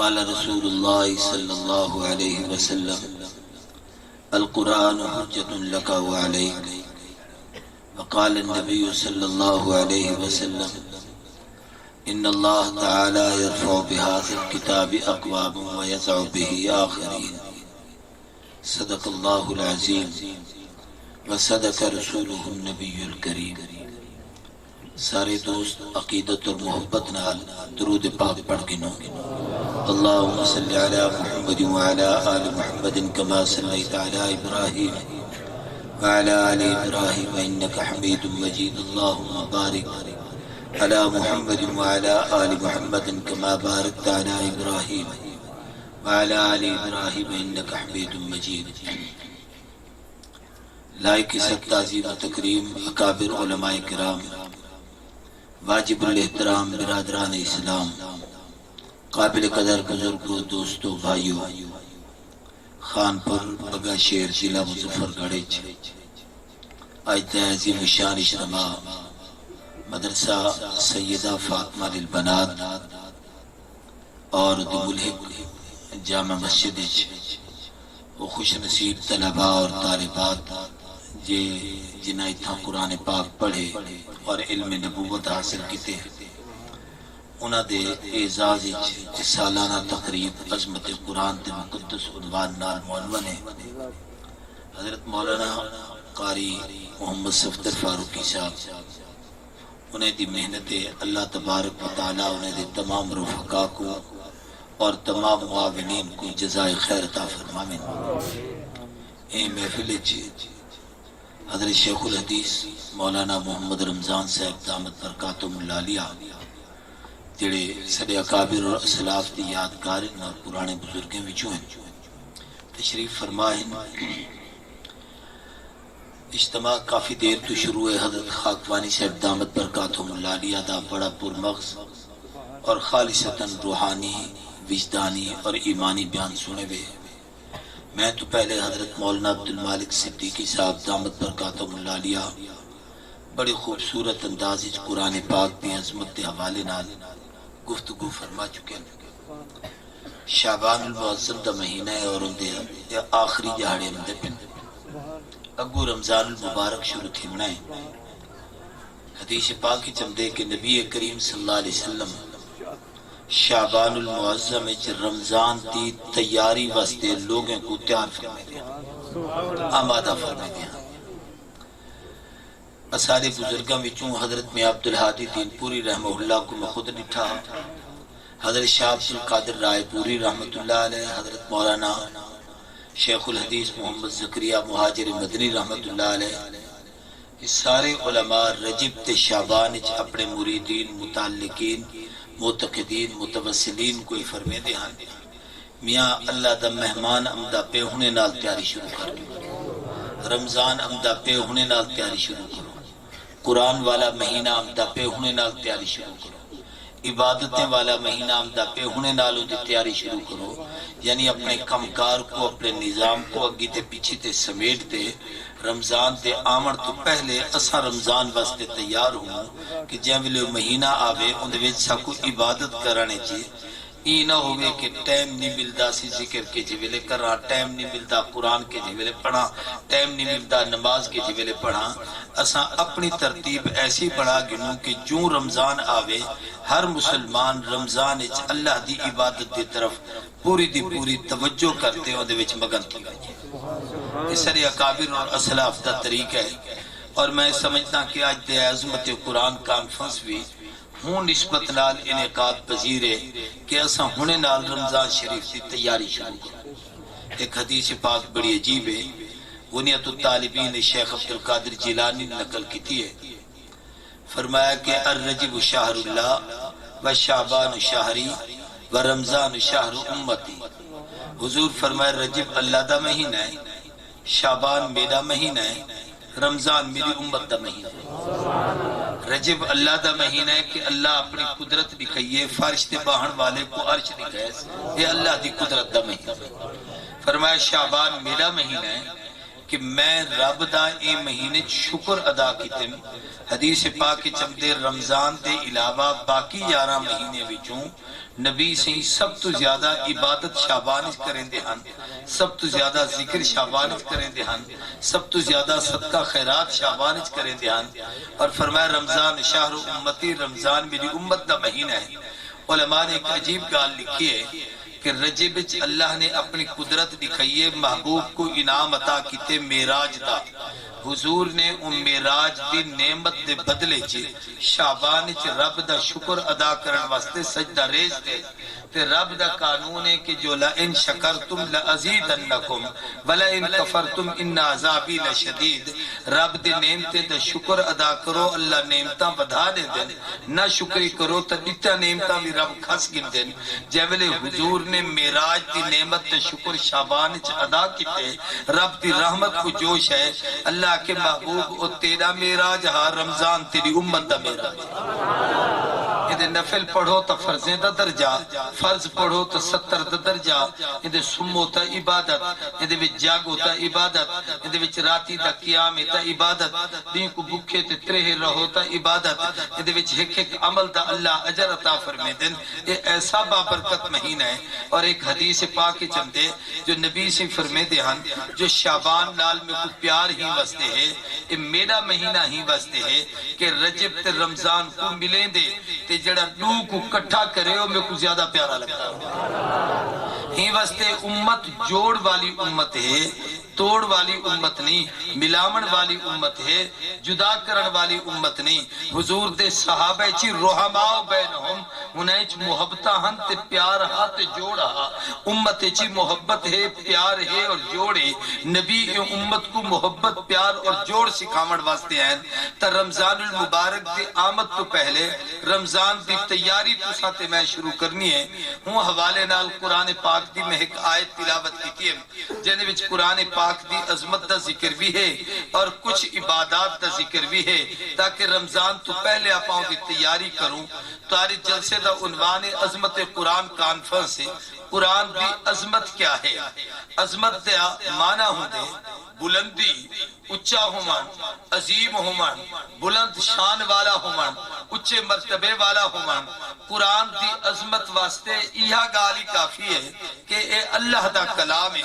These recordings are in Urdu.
قال رسول الله صلى الله عليه وسلم القرآن حجة لك وعليك. وقال النبي صلى الله عليه وسلم إن الله تعالى يرفع بهذا الكتاب أقوام ويضع به آخرين. صدق الله العظيم وصدق رسوله النبي الكريم. سارے دوست عقیدت اور محبت نال درود پاک پڑھ گنو. اللهم صل على محمد وعلى آل محمد كما صليت على إبراهيم وعلى آل إبراهيم إنك حميد مجيد. اللهم بارك على محمد وعلى آل محمد كما باركت على إبراهيم وعلى آل إبراهيم إنك حميد مجيد. لائق عزت تعظیم و تکریم اکابر علماء کرام، واجب الاحترام برادران اسلام، قابل قدر بزرگوں، دوستوں، بھائیوں، خانپور بگا شیر ضلع مظفر گڑھ آج عظیم شان اجتماع مدرسہ سیدہ فاطمہ للبنات اور دی ملحق جامع مسجد وہ خوش نصیب طلباء اور طالبات جنہیں اتنا قرآن پاک پڑھے اور علم نبوت حاصل کیتے انہاں دے اعزاز وچ سالانہ تقریب عظمت قرآن تے مقدس عنوان نال عنوان ہے. حضرت مولانا قاری محمد صفدر فاروقی صاحب انہیں دی محنت اللہ تبارک و تعالی انہیں دے تمام رفقا کو اور تمام معاونین کو جزائے خیر عطا فرمائے. اے محفل حضرت شیخ الحدیث مولانا محمد رمضان صاحب دامت برکاتہم العالیہ جڑے سڈے اکابر اور اسلاف دی یادگار اور پرانے بزرگوں وچوں ہیں تشریف فرمائیں. اجتماع کافی دیر تو شروع ہے. حضرت خاکوانی صاحب دامت برکاتہم العالیہ دا بڑا پرمغز اور خالصتاً روحانی، وجدانی اور ایمانی بیان سنے ہوئے. میں تو پہلے حضرت مولانا عبد المالک صدیقی صاحب دامت برکاتہم العالیہ بڑی خوبصورت انداز وچ قرآن پاک دی عظمت کے حوالے نال گفتگو فرما چکے ہیں. شعبان المعظم دا مہینہ ہے اور اندے آخری جہاڑے اندے پن اگو رمضان المبارک شروع تھی منائیں. حدیث پاک کی چمدے کہ نبی کریم صلی اللہ علیہ وسلم شعبان المعظم وچ رمضان دی تیاری واسطے لوگوں کو تیار فرمائے دیا، آمادہ فرمائے دیا. اسارے بزرگاں وچوں حضرت میں عبدالہادی دین پوری رحمہ اللہ کو میں خود ڈٹھا، حضرت شاہ عبد القادر رائے پوری رحمت اللہ علیہ، حضرت مولانا شیخ الحدیث محمد زکریہ مہاجر مدنی رحمت اللہ علیہ. اس سارے علماء رجب تے شعبان وچ اپنے مریدین، متعلقین، معتقدین، متوسلین کوئی فرمے دے ہاں میاں اللہ دا مہمان امدہ پہ ہونے نال تیاری شروع کر دو، رمضان امدہ پہ ہونے نال تیاری شروع کرو، قرآن والا مہینہ امدہ پہ ہونے نال تیاری شروع کرو، عبادتیں والا مہینہ امدہ پہ ہونے نالوں دی تیاری شروع کرو. یعنی اپنے کمکار کو، اپنے نظام کو اگی تے پیچھے تے سمیٹ دے. رمضان تے آمن تو پہلے اساں رمضان واسطے تیار ہوں کہ جب ویلے مہینہ آوے اندے وچ ساکو عبادت کرانے چاہیے. ای نہ ہوئے کہ ٹائم نہیں ملتا سی ذکر کے جی ویلے کرا، ٹائم نہیں ملتا قرآن کے جی ویلے پڑھا، ٹائم نہیں ملتا نماز کے جی ویلے پڑھا. اساں اپنی ترتیب ایسی بڑھا گنوں کہ جو رمضان آوے ہر مسلمان رمضان وچ اللہ دی عبادت دی طرف پوری دی پوری توجہ کرتے ہو دے وچ مگن کی گئی. اس سارے اکابر اور اسلاف دا طریقہ ہے. اور میں سمجھتا کہ آج دے عظمت قرآن کانفرنس بھی ہوں نسبت نال انعقاد پذیر ہے کہ اساں ہونے نال رمضان شریف کی تیاری شروع کریں. ایک حدیث پاک بڑی عجیب ہے، غنیت الطالبین شیخ عبد القادر جیلانی نے نقل کی ہے. فرمایا کہ الرجب شہر اللہ و شعبان شہری و رمضان شہر امتی. حضور فرمایا رجب اللہ دا مہینہ ہے، شعبان میرا مہینہ ہے، رمضان میری امت دا مہینہ ہے. رجب اللہ دا مہینہ ہے کہ اللہ اپنی قدرت دکھائیے، فرش تے باہن والے کو عرش دکھائے، یہ اللہ دی قدرت دا مہینہ ہے. فرمایا شعبان میرا مہینہ ہے کہ میں رب دا اے مہینے شکر ادا کیتے حدیث پاک چمدے رمضان دے علاوہ باقی 11 مہینے وچوں نبی سے سب تو زیادہ عبادت شعبان وچ کریندے ہن، سب تو زیادہ ذکر شعبان وچ کریندے ہن، سب تو زیادہ صدقہ خیرات شعبان وچ کریندے ہن، اور فرمایا رمضان شہر امتی، رمضان میری امت دا مہینہ ہے۔ علماء نے ایک عجیب گال لکھی ہے کہ رجب وچ اللہ نے اپنی قدرت دکھائیے، محبوب کو انعام عطا کیتے معراج دا، حضور نے ان معراج دی نعمت دے بدلے چ شعبان وچ رب دا شکر ادا کرن واسطے سجدہ ریز تے تے رب دا قانون ہے کہ جو لئن شکرتم لازیدنکم ولئن کفرتم ان عذابی لشدید، رب دی نعمتیں دا شکر ادا کرو اللہ نعمتاں بڑھا دے دن، نہ شکری کرو تا اتنا نعمتاں بھی رب کھس گن دن۔ جیولے حضور نے معراج دی نعمت دا شکر شعبان وچ ادا کیتے، رب دی رحمت کو جوش ہے، اللہ کے محبوب او تیرا معراج ہا، رمضان تیری امت دا معراج۔ یہ نفل پڑھو تا فرضیں دا درجہ، فرض پڑھو تا 70 دا درجہ، یہ سمو تا عبادت، یہ وچ جاگو تا عبادت، یہ وچ راتی دا قیام تا عبادت، دین کو بکھے تے ترہے رہو تا عبادت، یہ وچ ایک ایک عمل دا اللہ اجر عطا فرمے دن۔ یہ ایسا بابرکت مہینہ ہے۔ اور ایک حدیث پاک چندے جو نبی سے فرمے دے ہن، جو شعبان نال میں کو پیار ہی وستے ہے، یہ میرا مہینہ ہی وستے ہے کہ رجب تے رمضان کو ملیں دے تے جڑا دو کو کٹھا کرے ہو میں کو زیادہ پیارا لگتا ہے۔ ہی واسطے امت جوڑ والی امت ہے، توڑ والی امت نہیں، ملاون والی امت ہے، جدا کرن والی امت نہیں۔ حضور دے صحابہ چی رحماء بینہم، انہیں چ محبتہ ہن تے پیار ہا تے جوڑا، امت چی محبت ہے، پیار ہے اور جوڑے۔ نبی امت کو محبت پیار اور جوڑ سکھاون واسطے ہیں۔ تا رمضان المبارک دی آمد تو پہلے رمضان دی تیاری تو ساتھ میں شروع کرنی ہے۔ ہوں حوالے نال قرآن پاک دی میں ایک آیت تلاوت کی ہے جنہیں وچ قرآن پاک دی عظمت دا ذکر بھی ہے اور کچھ عبادات دا ذکر بھی ہے، تاکہ رمضان تو پہلے اپاؤں دی تیاری کروں۔ تاری جلسے دا عنوان عظمت قرآن کانفرنس ہے۔ قرآن دی عظمت کیا ہے؟ عظمت دا معنی ہوں دے بلندی، اچھا ہومن، عظیم ہومن، بلند شان والا ہومن، اچھے مرتبے والا ہومن۔ قرآن دی عظمت واسطے یہ گالی کافی ہے کہ اے اللہ دا کلام ہے،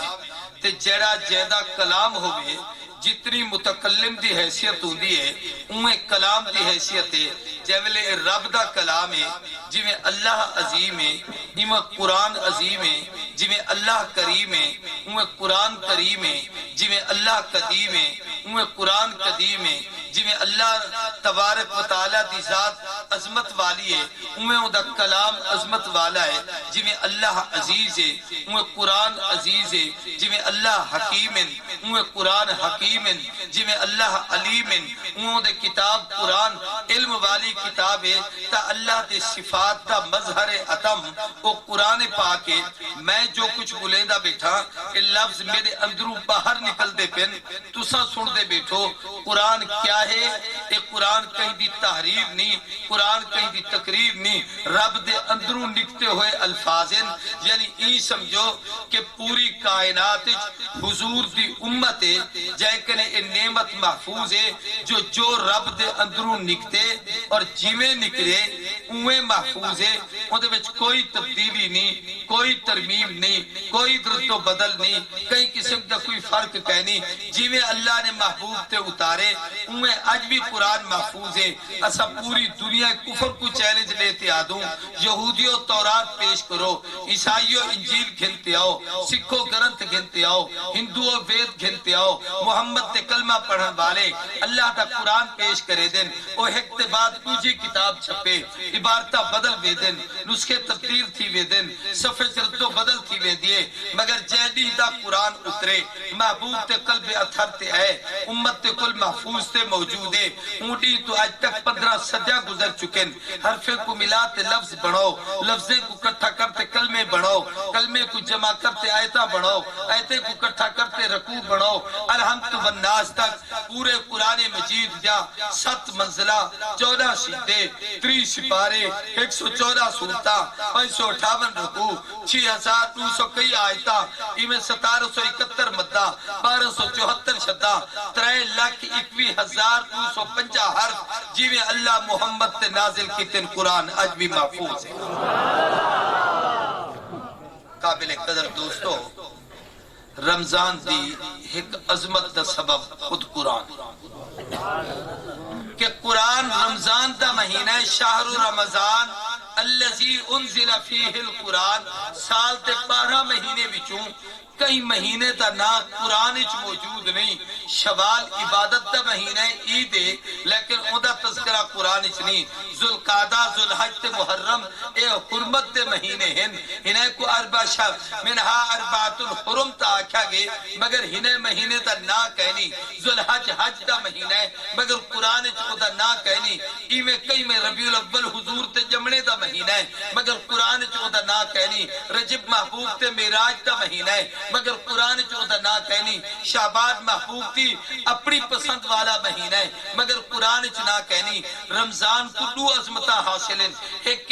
تے جڑا جیدہ کلام ہوئے جتنی متکلم دی حیثیت ہوندی ہے انہیں کلام دی حیثیت ہے۔ جیولے رب دا کلام ہے، جی میں اللہ عظیم ہے، جی میں قرآن عظیم ہے، جی میں اللہ کریم ہے، انہیں قرآن کریم ہے، جی میں اللہ قدیم ہے، انہیں قرآن قدیم ہے، جی میں اللہ تبارک و تعالیٰ دی ذات عظمت والی ہے، انہیں دا کلام عظمت والا ہے، جی میں اللہ عزیز ہے، انہیں قرآن عزیز ہے، جی میں اللہ حکیم ہے، انہیں قرآن حکیم ہے، جی میں اللہ علیم ہے، انہوں دے کتاب قرآن علم والی کتاب ہے۔ تا اللہ دے صفات دا مظہر عتم وہ قرآن پاک ہے۔ میں جو کچھ بولیندہ بیٹھا کہ لفظ میرے اندروں باہر نکل دے پن تسا سن دے بیٹھو۔ قرآن کیا ہے؟ یہ قرآن کہیں دی تحریر نہیں، قرآن کہیں دی تقریر نہیں، رب دے اندروں نکتے ہوئے الفاظ ہیں۔ یعنی این سمجھو کہ پوری کائنات حضور دی امت ہے جائے کنے اے نعمت محفوظ ہے جو رب دے اندروں نکتے اور جیویں نکلے اویں محفوظ ہے۔ ان دے وچ کوئی تبدیلی نہیں، کوئی ترمیم نہیں، کوئی درد و بدل نہیں، کئی قسم دا کوئی فرق کہنی۔ جیویں اللہ نے محبوب تے اتارے اویں آج بھی قرآن محفوظ ہے۔ اسا پوری دنیا کفر کو چیلنج لیتے آدوں، یہودیوں تورات پیش کرو، عیسائیوں انجیل گھنتے آؤ، سکھوں گرنتھ گھنتے آؤ، ہندوؤں وید گھنتے آؤ، محمد تے کلمہ پڑھن والے اللہ دا قرآن پیش کرے دن، وہ ایک تے بعد دوجی کتاب چھپے، عبارتہ بدل وے دن، نسخے تبدیل تھی وے دن، صفحے چرتو بدل تھی وے دیے، مگر جیدی دا قرآن اترے محبوب تے قلب اتھر تے آئے، امت تے کل محفوظ تے موجود موجود ہے اونٹی تو آج تک 15 صدیاں گزر چکے ہیں حرفے کو ملاتے لفظ بناؤ لفظے کو اکٹھا کرتے کلمے بناؤ کلمے کو جمع کرتے آیتہ بناؤ آیتے کو اکٹھا کرتے رکوع بناؤ الحمد والناس تک پورے قرآن مجید جا 7 منزلہ 14 شدے 30 سپارے 114 سورتہ 558 رکوع 6200 کئی آیتہ ایمیں 1771 مدہ 1274 شدہ 3,21,250 حرف جیویں اللہ محمد تے نازل کی تن قرآن اج بھی محفوظ ہے قابل قدر دوستو رمضان دی ایک عظمت دا سبب خود قرآن کہ قرآن رمضان دا مہینہ شہر رمضان الذی انزل فیہ القرآن سال تے 12 مہینے بچوں کئی مہینے دا نا قرآن اچ موجود نہیں شوال عبادت دا مہینہ عید ہے لیکن او دا تذکرہ قرآن اچ نہیں ذوالقعدہ ذوالحج تے محرم اے حرمت دے مہینے ہیں انہیں کو اربع شہر منہا اربعۃ الحرم تا آکھا گے مگر انہیں مہینے دا نا کہنی ذوالحج حج دا مہینہ ہے مگر قرآن اچ او دا نا کہنی ایویں کئی میں ربیع الاول حضور تے جمنے دا مہینہ ہے مگر قرآن اچ او دا نا کہنی رجب محبوب تے معراج دا مہینہ ہے مگر قرآن چودہ نہ کہنی شعبان محبوب تھی اپنی پسند والا مہینہ ہے مگر قرآن نہ کہنی رمضان کو دو عظمتہ حاصل ہیں ایک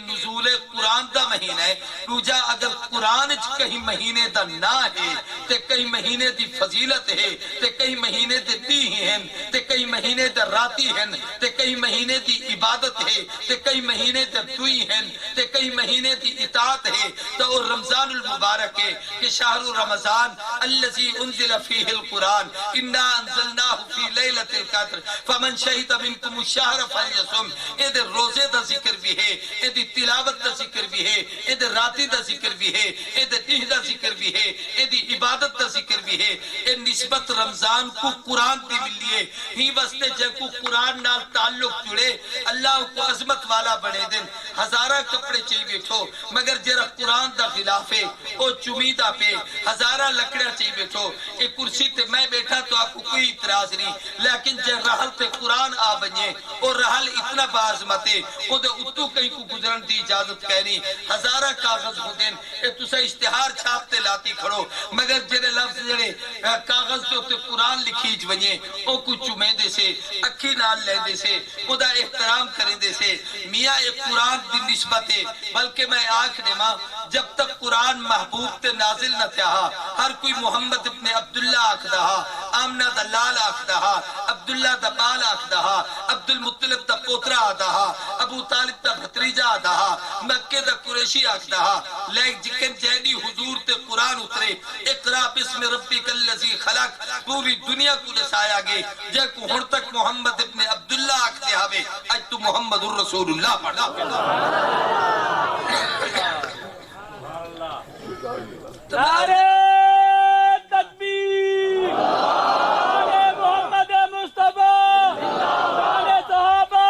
نزول قرآن دا مہینہ ہے دوجا اگر قرآن کہیں مہینے دا نہ ہے تے کئی مہینے دی فضیلت ہے تے کئی مہینے دی دی ہیں تے کئی مہینے دا راتی ہیں تے کئی مہینے دی عبادت ہے تے کئی مہینے دا دوئی ہیں تے کئی مہینے دی اطاعت ہے تو رمضان المبارک ہے کہ شہر رمضان الذي انزل فيه القرآن انا انزلناه في ليلة القدر فمن شهد منكم الشهر فليصم اید روزے دا ذکر بھی ہے اید تلاوت دا ذکر بھی ہے اید راتی دا ذکر بھی ہے اید دیہ دا ذکر بھی ہے اید عبادت دا ذکر بھی ہے اید نسبت رمضان کو قرآن دی ملیے ہی واسطے جے کو قرآن نال تعلق جڑے اللہ کو عظمت والا بنے دن ہزارہ کپڑے چاہیے بیٹھو مگر جرا قرآن دا خلاف ہے او چمیدہ پہ ہزارہ لکڑیاں چاہیے بیٹھو ایک کرسی تے میں بیٹھا تو آپ کو کوئی اعتراض نہیں لیکن جے رحل تے قرآن آ بنیے اور رحل اتنا بعظمتے او دے اتو کہیں کو گزرن دی اجازت کہنی ہزارہ کاغذ ہو دین اے تسا اشتہار چھاپتے لاتی کھڑو مگر جنہیں لفظ جنہیں کاغذ تے ہوتے قرآن لکھیج بنیے او کو چمے دے سے اکھی نال لے دے سے او دا احترام کریں دے سے میاں ایک قرآن دی نسبت ہے بلکہ میں آنکھ نما جب تک قرآن محبوب تے نازل نہ تھا ہر کوئی محمد ابن عبداللہ آکھدہا آمنہ دا لال آکھدہا عبداللہ دا بال آکھدہا عبد المطلب دا پوترہ آدہا ابو طالب دا بھتریجہ آدہا مکہ دا قریشی آکھدہا لیک جکن جہنی حضور تے قرآن اترے اقرا بسم ربک الذی خلق پوری دنیا کو لسایا گے جے کو ہن تک محمد ابن عبداللہ آکھتے ہوئے اج تو محمد الرسول اللہ پڑھا نعرہ تکبیر نعرہ محمد مصطفیٰ نعرہ صحابہ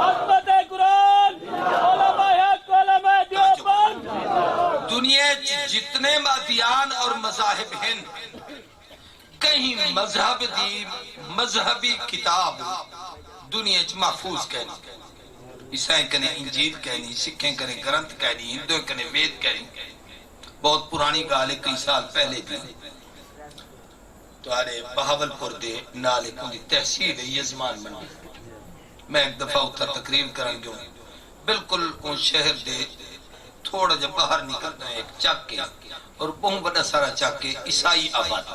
عظمت قرآن علماء حق علماء دیوبند دنیا جتنے مادیان اور مذاہب ہیں کہیں مذہب دی مذہبی کتاب دنیا محفوظ کہنی عیسائیں کنے انجیل کہنی سکھیں کنے گرنتھ کہنی ہندویں کنے وید کہنی بہت پرانی گالے کئی سال پہلے بھی تو آرے بہاول پور دے نالے کو دی تحصیل ہے یزمان منڈی میں ایک دفعہ اتھا تقریر کرن گوں بالکل ان شہر دے تھوڑا جب باہر نکلنا ہے ایک چاکے اور بہت بڑا سارا چاکے عیسائی آباد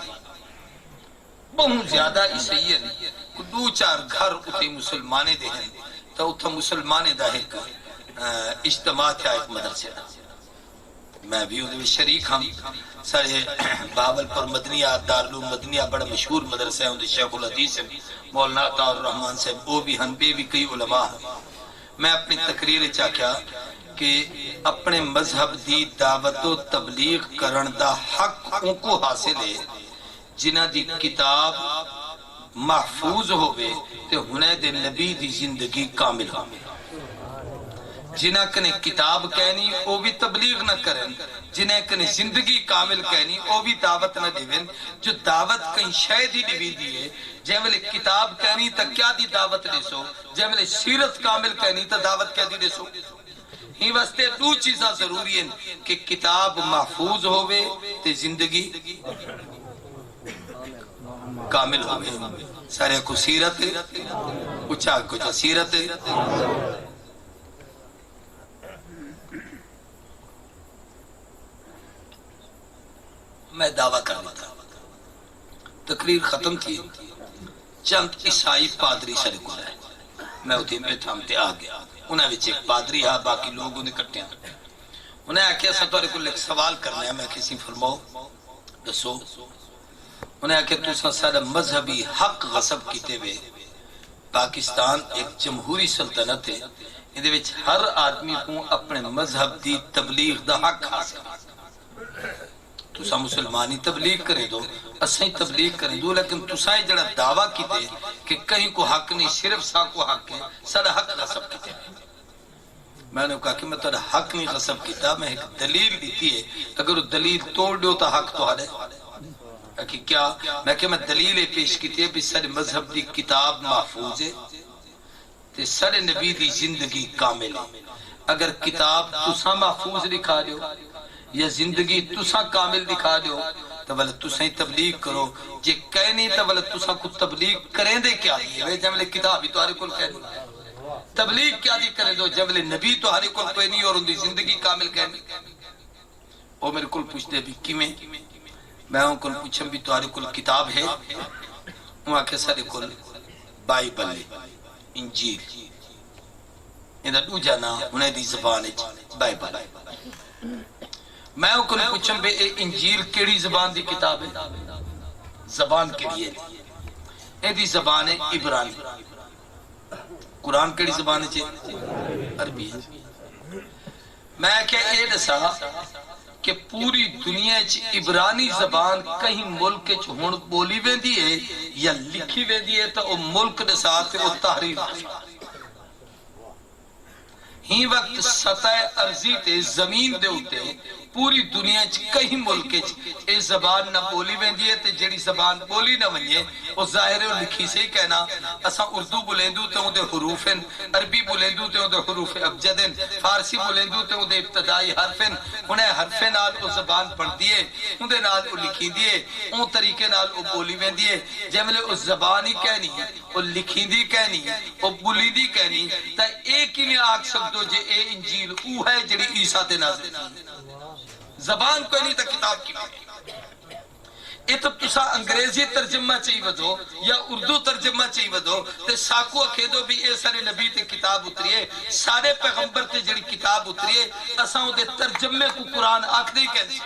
بہت زیادہ عیسائی کو دو چار گھر اتھے مسلمانے دے ہیں تو اتھا مسلمانے دا ایک اجتماع تھا ایک مدرسے دا میں بھی انہیں شریک ہم سارے بابل پر مدنیہ دارالعلوم مدنیہ بڑا مشہور مدرسہ ہے انہیں شیخ الحدیث مولانا عطا الرحمن صاحب وہ بھی ہن بھی کئی علماء ہیں میں اپنی تقریر چاہیا کہ اپنے مذہب دی دعوت و تبلیغ کرن دا حق ان کو حاصل ہے جنہ دی کتاب محفوظ ہوئے تے ہنے دے نبی دی زندگی کامل ہوئے جنہ کنے کتاب کہنی او بھی تبلیغ نہ کریں، جنہ کنے زندگی کامل کہنی او بھی دعوت نہ دیویں۔ جو دعوت کہیں شاید ہی دیوی دیئے، جیملے کتاب کہنی تا کیا دی دعوت دے سو، جیملے سیرت کامل کہنی تا دعوت کیا دی دے سو۔ ہی واسطے دو چیزاں ضروری ہیں کہ کتاب محفوظ ہوئے تے زندگی کامل ہوئے۔ سارے کو سیرت اچھا کچھ سیرت میں دعویٰ کر لیتا تقریر ختم تھی، چند عیسائی پادری سارے کو رہے، میں اتھے میں تھامتے آگیا، انہیں وچ ایک پادری ہاں، باقی لوگ انہیں کٹے ہیں۔ انہیں آکے ایسا تو کو ایک سوال کرنا ہے، میں کسی فرماؤ دسو۔ انہیں آکے تو سارا مذہبی حق غصب کیتے ہوئے پاکستان ایک جمہوری سلطنت ہے، اندھے وچ ہر آدمی کو اپنے مذہب دی تبلیغ دا حق حاصل۔ تسا مسلمانی تبلیغ کرے دو، اساں تبلیغ کرے دو، لیکن تسا جڑا دعویٰ کیتے کہ کہیں کو حق نہیں، صرف سا کو حق ہے، سارا حق غصب کیتے۔ میں نے کہا کہ میں تارا حق نہیں غصب کیتا، میں ایک دلیل دیتی ہے، اگر وہ دلیل توڑ دیو تو حق تو ہارے۔ کہ کیا؟ میں دلیل پیش کیتی ہے بھی سارے مذہب دی کتاب محفوظ ہے تے سارے نبی دی زندگی کامل ہے۔ اگر کتاب تسا محفوظ لکھا دیو یا زندگی تسا کامل دکھا دیو تو بلے تسا ہی تبلیغ کرو، جے کہنی تو بلے تسا کو تبلیغ کریں دے کیا دیئے، جب لے کتاب ہی تو ہرے کل کہنی تبلیغ کیا دی کرے دو، جب لے نبی تو ہرے کل کوئی نہیں اور ان دی زندگی کامل کہنی۔ وہ میرے کل پوچھ دے بھی کیمیں، میں ان کل پوچھیں بھی تو ہرے کل کتاب ہے، وہاں کے سارے کل بائبل ہے، انجیل، یہ دو جانا انہیں دی زبان بائبل ہے۔ میں کو پوچھوں بے انجیل کیڑی زبان دی کتاب ہے؟ زبان کیڑی ہے؟ اے دی زبان ہے عبرانی۔ قرآن کیڑی زبان ہے؟ عربی ہے۔ میں کہ اے دسا کہ پوری دنیا عبرانی زبان کہیں ملک ہون بولی ویندی ہے یا لکھی ویندی ہے، تو وہ ملک دے ساتھ وہ تحریر ہی وقت سطح ارضی تے زمین دے ہوتے پوری دنیا کئی ملک اے زبان نہ بولی ویندی ہے، تے جڑی زبان بولی نہ ونجے وہ ظاہر و لکھی سے ہی کہنا۔ اساں اردو بولیندو تے اون دے حروف ہیں، عربی بولیندو تے اون دے حروف ابجد ہیں، فارسی بولیندو تے اون دے ابتدائی حرف ہیں، انہیں حرف نال او زبان پڑھدی ہے، اون دے نال او لکھیندی ہے، اون طریقے نال او بولی ویندی ہے۔ جے او زبان ہی کہنی ہے، او لکھیندی کہنی، او بولیندی کہنی، تے ایک ہی میں آکھ سکدو جے اے انجیل او ہے جڑی عیسیٰ تے نازل زبان کوئی نہیں تا کتاب کی اے تو تسا انگریزی ترجمہ چاہی ودو یا اردو ترجمہ چاہی ودو تے ساکو اکھے دو بھی اے سارے نبی تے کتاب اتریے، سارے پیغمبر تے جڑی کتاب اتریے، اساں دے ترجمے کو قرآن آکھ نہیں کہنے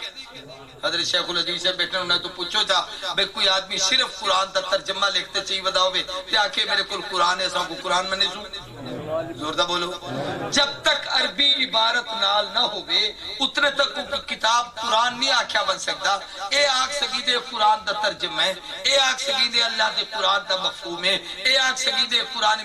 حضرت شیخ الحدیث سے بیٹھے انہیں تو پوچھو جا بے کوئی آدمی صرف قرآن تا ترجمہ لکھتے چاہی وداؤ بے تے آکھے میرے کل قرآن ہے، ساں کو قرآن میں نہیں سوں زوردہ بولو۔ جب تک عربی عبارت نال نہ ہوئے اتنے تک کتاب قرآن نہیں آکھیا بن سکتا۔ اے آکھ سکی دے قرآن دا ترجمہ ہے، اے آکھ سکی دے اللہ دے قرآن دا مفہوم ہے، اے آکھ سکی دے قرآن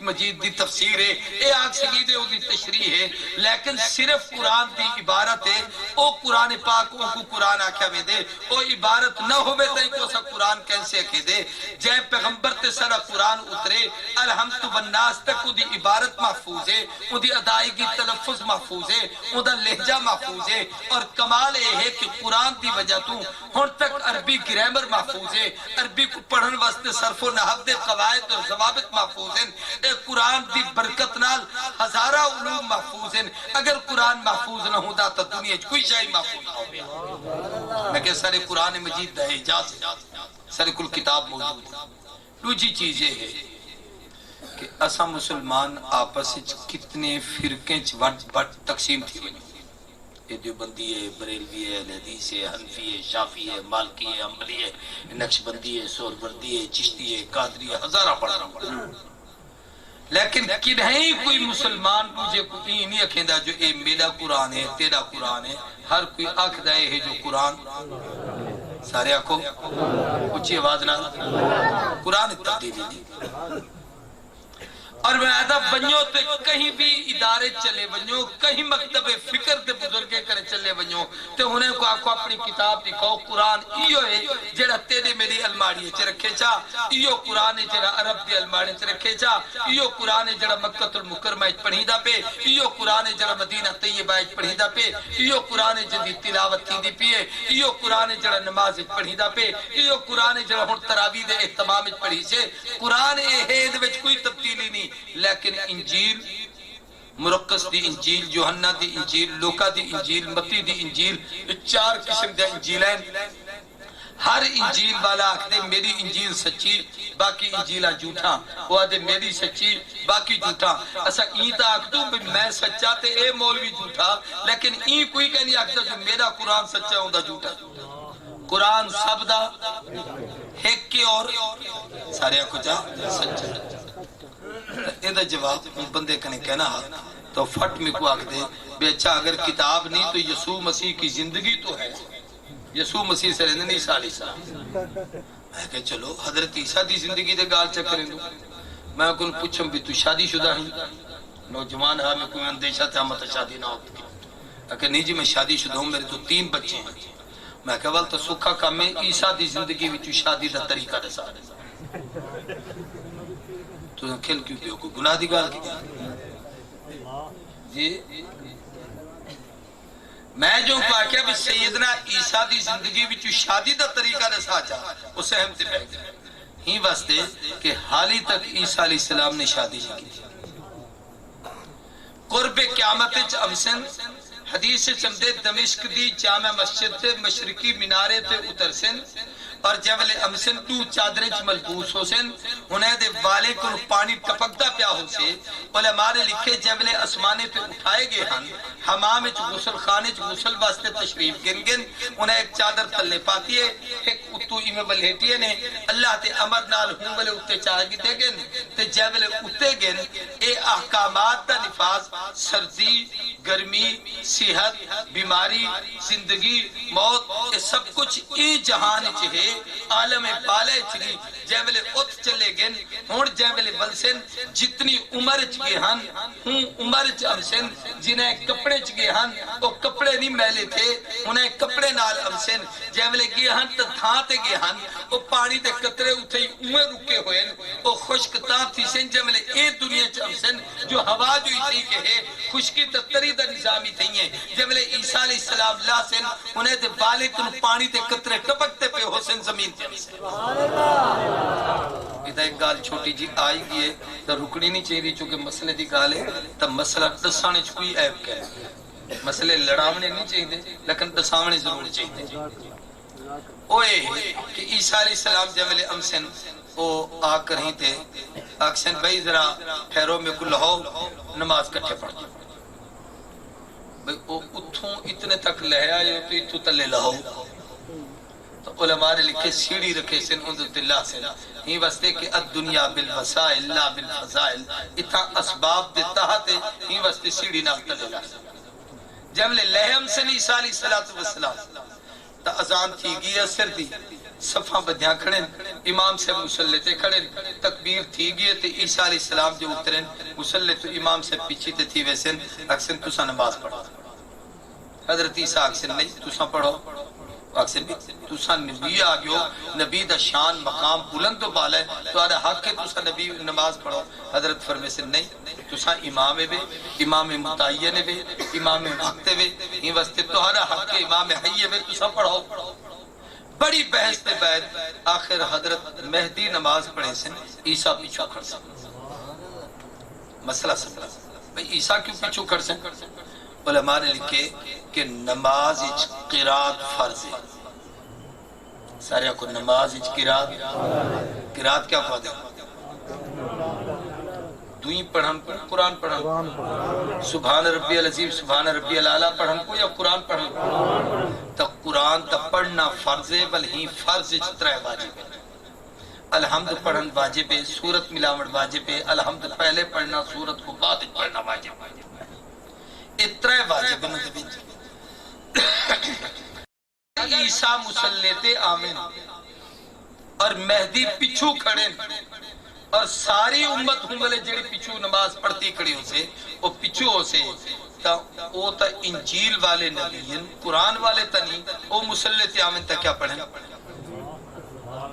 مجید دی تفسیر ہے، اے آکھ سکی دے دی تشریح ہے، لیکن صرف قرآن دی عبارت ہے، او قرآن پاک او کو قرآن آکھیا میں دے، او عبارت نہ ہوئے تائی کو سا قرآن کیسے اکھے دے۔ جائے پیغمبر تے سارا قرآن اترے الحمد والناس تک دی عبارت محفوظ ہے، ان دی ادائیگی تلفظ محفوظ ہے، ان دا لہجہ محفوظ ہے، اور کمال یہ ہے کہ قرآن دی وجہ تو ہن تک عربی گرامر محفوظ ہے، عربی کو پڑھن واسطے صرف و نحو دے قواعد اور ضوابط محفوظ ہیں۔ اے قرآن دی برکت نال ہزارہ علوم محفوظ ہیں۔ اگر قرآن محفوظ نہ ہوتا تو دنیا کوئی شاہی محفوظ نہ ہو گیا۔ میں کہ سارے قرآن مجید دا اعجاز ہے، سارے کل کتاب موجود ہے۔ دوسری چیز یہ ہے کہ اسا مسلمان آپس کتنے فرقیں وٹ تقسیم تھی ہوئی، یہ دیوبندی ہے، بریلوی ہے، حدیث ہے، حنفی ہے، شافی ہے، مالکی ہے، حنبلی ہے، نقشبندی ہے، سہروردی ہے، چشتی ہے، قادری ہے، ہزارہ پڑھنا پڑھنا، لیکن کدھیں کوئی مسلمان مجھے کوئی نہیں اکھیندہ جو اے میرا قرآن ہے، تیرا قرآن ہے، ہر کوئی آکھ دائے ہے جو قرآن سارے آکھو اچھی آواز نہ قرآن تبدیلی نہیں۔ اور میں آدھا بنیو تے کہیں بھی ادارے چلے بنیو کہیں مکتب فکر تے بزرگے کرے چلے بنیو تے انہیں کو آکو اپنی کتاب دکھاؤ قرآن ایو ہے جڑا تیرے میری الماڑی چ رکھے جا ایو قرآن جڑا عرب دی الماڑی چ رکھے جا ایو قرآن جڑا مکہ المکرمہ وچ پڑھی دا پے ایو قرآن جڑا مدینہ طیبہ وچ پڑھی دا پے ایو قرآن جدی تلاوت تھیندی پئی ہے ایو قرآن جڑا نماز وچ پڑھی دا پے ایو قرآن جڑا ہن تراویح دے اہتمام وچ پڑھی سے قرآن اے وچ کوئی تبدیلی نہیں لیکن انجیل مرقس دی انجیل یوحنا دی انجیل لوکا دی انجیل متی دی انجیل 4 قسم دے انجیل ہیں ہر انجیل والا آکھدے میری انجیل سچی باقی انجیلہ جھوٹا وہ آدھے میری سچی باقی جھوٹا اسا این تا آکھدوں میں سچا تے اے مولوی جھوٹا لیکن این کوئی کہنی آکھتا جو میرا قرآن سچا ہوں دا جھوٹا قرآن سب دا ایک کے اور سارے کو جا سچا یہ جواب بندے کنے کہنا تو فٹ میں کو آکھ دے بے اچھا اگر کتاب نہیں تو یسوع مسیح کی زندگی تو ہے یسوع مسیح سے رہنے نہیں سالی سلام میں کہا چلو حضرت عیسیٰ دی زندگی دے گال چکریں دو میں کن پوچھم بھی تو شادی شدہ ہی نوجوان ہے میں کوئی اندیشہ تھا مت شادی نہ ہوتی کہ نہیں جی میں شادی شدہ ہوں میرے تو 3 بچے ہیں میں کہا والتا سکھا کا میں عیسیٰ دی زندگی بھی تو شادی دا طریقہ دے سارے تو کھل کیوں پیو کو گناہ دی گال کی جی میں جو واقعہ بھی سیدنا عیسیٰ دی زندگی بھی شادی دا طریقہ دے ساچا اسے ہم تے بیٹھ گئے ہی واسطے کہ حالی تک عیسیٰ علیہ السلام نے شادی کی قرب قیامت امسن حدیث سے چمدے دمشق دی جامع مسجد تے مشرقی منارے تے اتر سن اور جبل امسن تو چادریں ملبوس ہو سن انہیں دے والے کو پانی ٹپکتا پیا ہو سے علماء نے لکھے جبل اسمانے پہ اٹھائے گئے ہن حمام وچ غسل خانے وچ غسل واسطے تشریف گن انہیں ایک چادر تھلے پاتی ہے ایک اتو ایمے بلہٹیے نے اللہ تے امر نال ہوں بلے اتے چاہ گیتے گن تے جبل اتے گن اے احکامات دا نفاذ سردی گرمی صحت بیماری زندگی موت یہ سب کچھ ای جہان چاہے عالم بالے چلی جیولے ات چلے گن ہون جیولے بلسن جتنی عمر چگے ہن ہون عمر چمسن جنہیں کپڑے چگے ہن وہ کپڑے نہیں میلے تھے انہیں کپڑے نال امسن جیولے گئے ہن تو دھانتے گئے ہن وہ پانی تے قطرے اتھے عمر رکے ہوئے وہ خشک تاں تھی سن جیولے اے دنیا چمسن جو ہوا جو اتنی کہ ہے خشکی تتری دا نظامی تھی ہیں جیولے عیسیٰ علیہ السلام لا سن انہیں تے بالے کن پانی تے قطرے ٹپکتے پہ ہو سن زمین تے ادھا ایک گال چھوٹی جی آئی گئی ہے تو رکڑی نہیں چاہیے چونکہ مسئلے دی گال ہے تو مسئلہ دسانے کوئی عیب کہہ مسئلے لڑاونے نہیں چاہیے لیکن دساونے ضرور چاہیے اوے کہ عیسیٰ علیہ السلام جبل امسن وہ آ کر ہی تھے اکسن بھائی ذرا پھیروں میں کل ہو نماز کٹھے پڑھ بھائی اتھوں اتنے تک لہے آئے تو اتھوں تلے لہو تو علماء نے لکھے سیڑھی رکھے سن اندت اللہ سے ہی واسطے کہ الدنیا بالوسائل لا بالفضائل اتھا اسباب دیتا ہے ہی واسطے سیڑھی ناکتا لے لائے جب لے لہم سے عیسیٰ علیہ السلام تا ازان تھی گیا سر دی صفحہ بدیاں کھڑیں امام سے مسلح کھڑیں تکبیر تھی گئے تے عیسیٰ علیہ السلام جو اتریں مسلح تو امام سے پیچھے تے تھی ویسن اکسن تسا نماز پڑھو حضرت عیسیٰ اکسن نہیں تسا پڑھو اکسن تسا نبی آگیو نبی دا شان مقام بلند و بالا ہے تو آدھا حق ہے تسا نبی نماز پڑھو حضرت فرمیسن نہیں تسا امام بے امام متعین بے امام وقت بے ہی واسطے تو آدھا حق ہے امام حی بے تسا پڑھو بڑی بحث کے بعد آخر حضرت مہدی نماز پڑھے سن عیسیٰ پیچھو کھڑ سن مسئلہ سمجھا بھئی عیسیٰ کیوں پیچھو کھڑ سن علماء نے لکھے کہ نماز اچ قرات فرض ہے سارے کو نماز اچ قرات کیا پڑھ دے دوئی پڑھن کو قرآن پڑھن سبحان ربی العظیم سبحان ربی العالی پڑھن کو یا قرآن پڑھن کو تا قرآن تا پڑھنا فرض ہے بلہی فرض جترہ واجب ہے الحمد پڑھن واجب ہے سورت ملاوڑ واجب ہے الحمد پہلے پڑھنا سورت کو بعد پڑھنا واجب ہے اترہ واجب ہے عیسیٰ مسلط آمین اور مہدی پچھو کھڑے اور ساری امت ہوں والے جڑی پچھو نماز پڑھتی کھڑی ہو سے وہ پچھو ہو سے تا او تا انجیل والے نبی قرآن والے تا نہیں او مسلط آمن تا کیا پڑھیں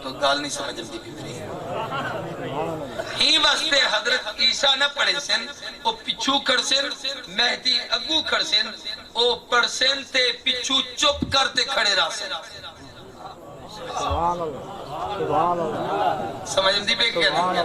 تو گال نہیں سمجھ دی بھی ہی واسطے حضرت عیسیٰ نہ پڑھے سن او پچھو کھڑ سن مہدی اگو کھڑ سن او پڑھ سن تے پچھو چپ کرتے کھڑے رہ سن سمجھ دی بے کہنا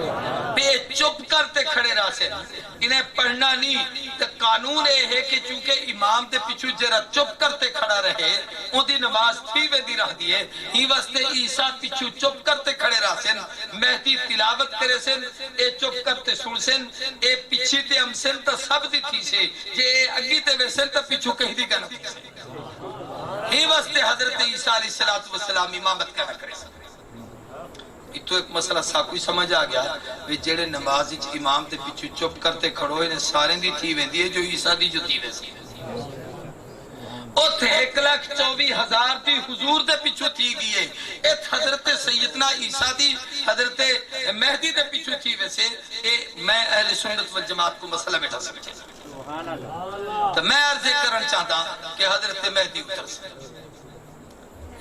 بے چپ کرتے کھڑے رہ سن انہیں پڑھنا نہیں تو قانون ہے کہ چونکہ امام دے پچھو جرا چپ کرتے کھڑا رہے ان دی نماز تھی وے دی رہ دیئے ہی واسطے عیسیٰ پچھو چپ کرتے کھڑے رہ سن مہدی تلاوت کرے سن اے چپ کرتے سن سن اے پچھی تے ہم سن تا سب دی تھی سے جے اگی تے وے سن تا پچھو کہیں دی گنا تھی سے ہی واسطے حضرت عیسیٰ علیہ السلام امامت کرنا کرے سن تو ایک مسئلہ سا کوئی سمجھ آ گیا وہ جڑے نماز امام تے پچھو چپ کرتے کھڑوئے نے سارے دی تھی ویندی ہے جو عیسیٰ دی جو تھی ویسی اوتھے 1,24,000 دی حضور دے پچھو تھی گئی ہے ایت حضرت سیدنا عیسیٰ دی حضرت مہدی دے پچھو تھی ویسے میں اہل سنت والجماعت کو مسئلہ بیٹھا سمجھے تو میں عرض کرنا چاہتا کہ حضرت مہدی اتر سے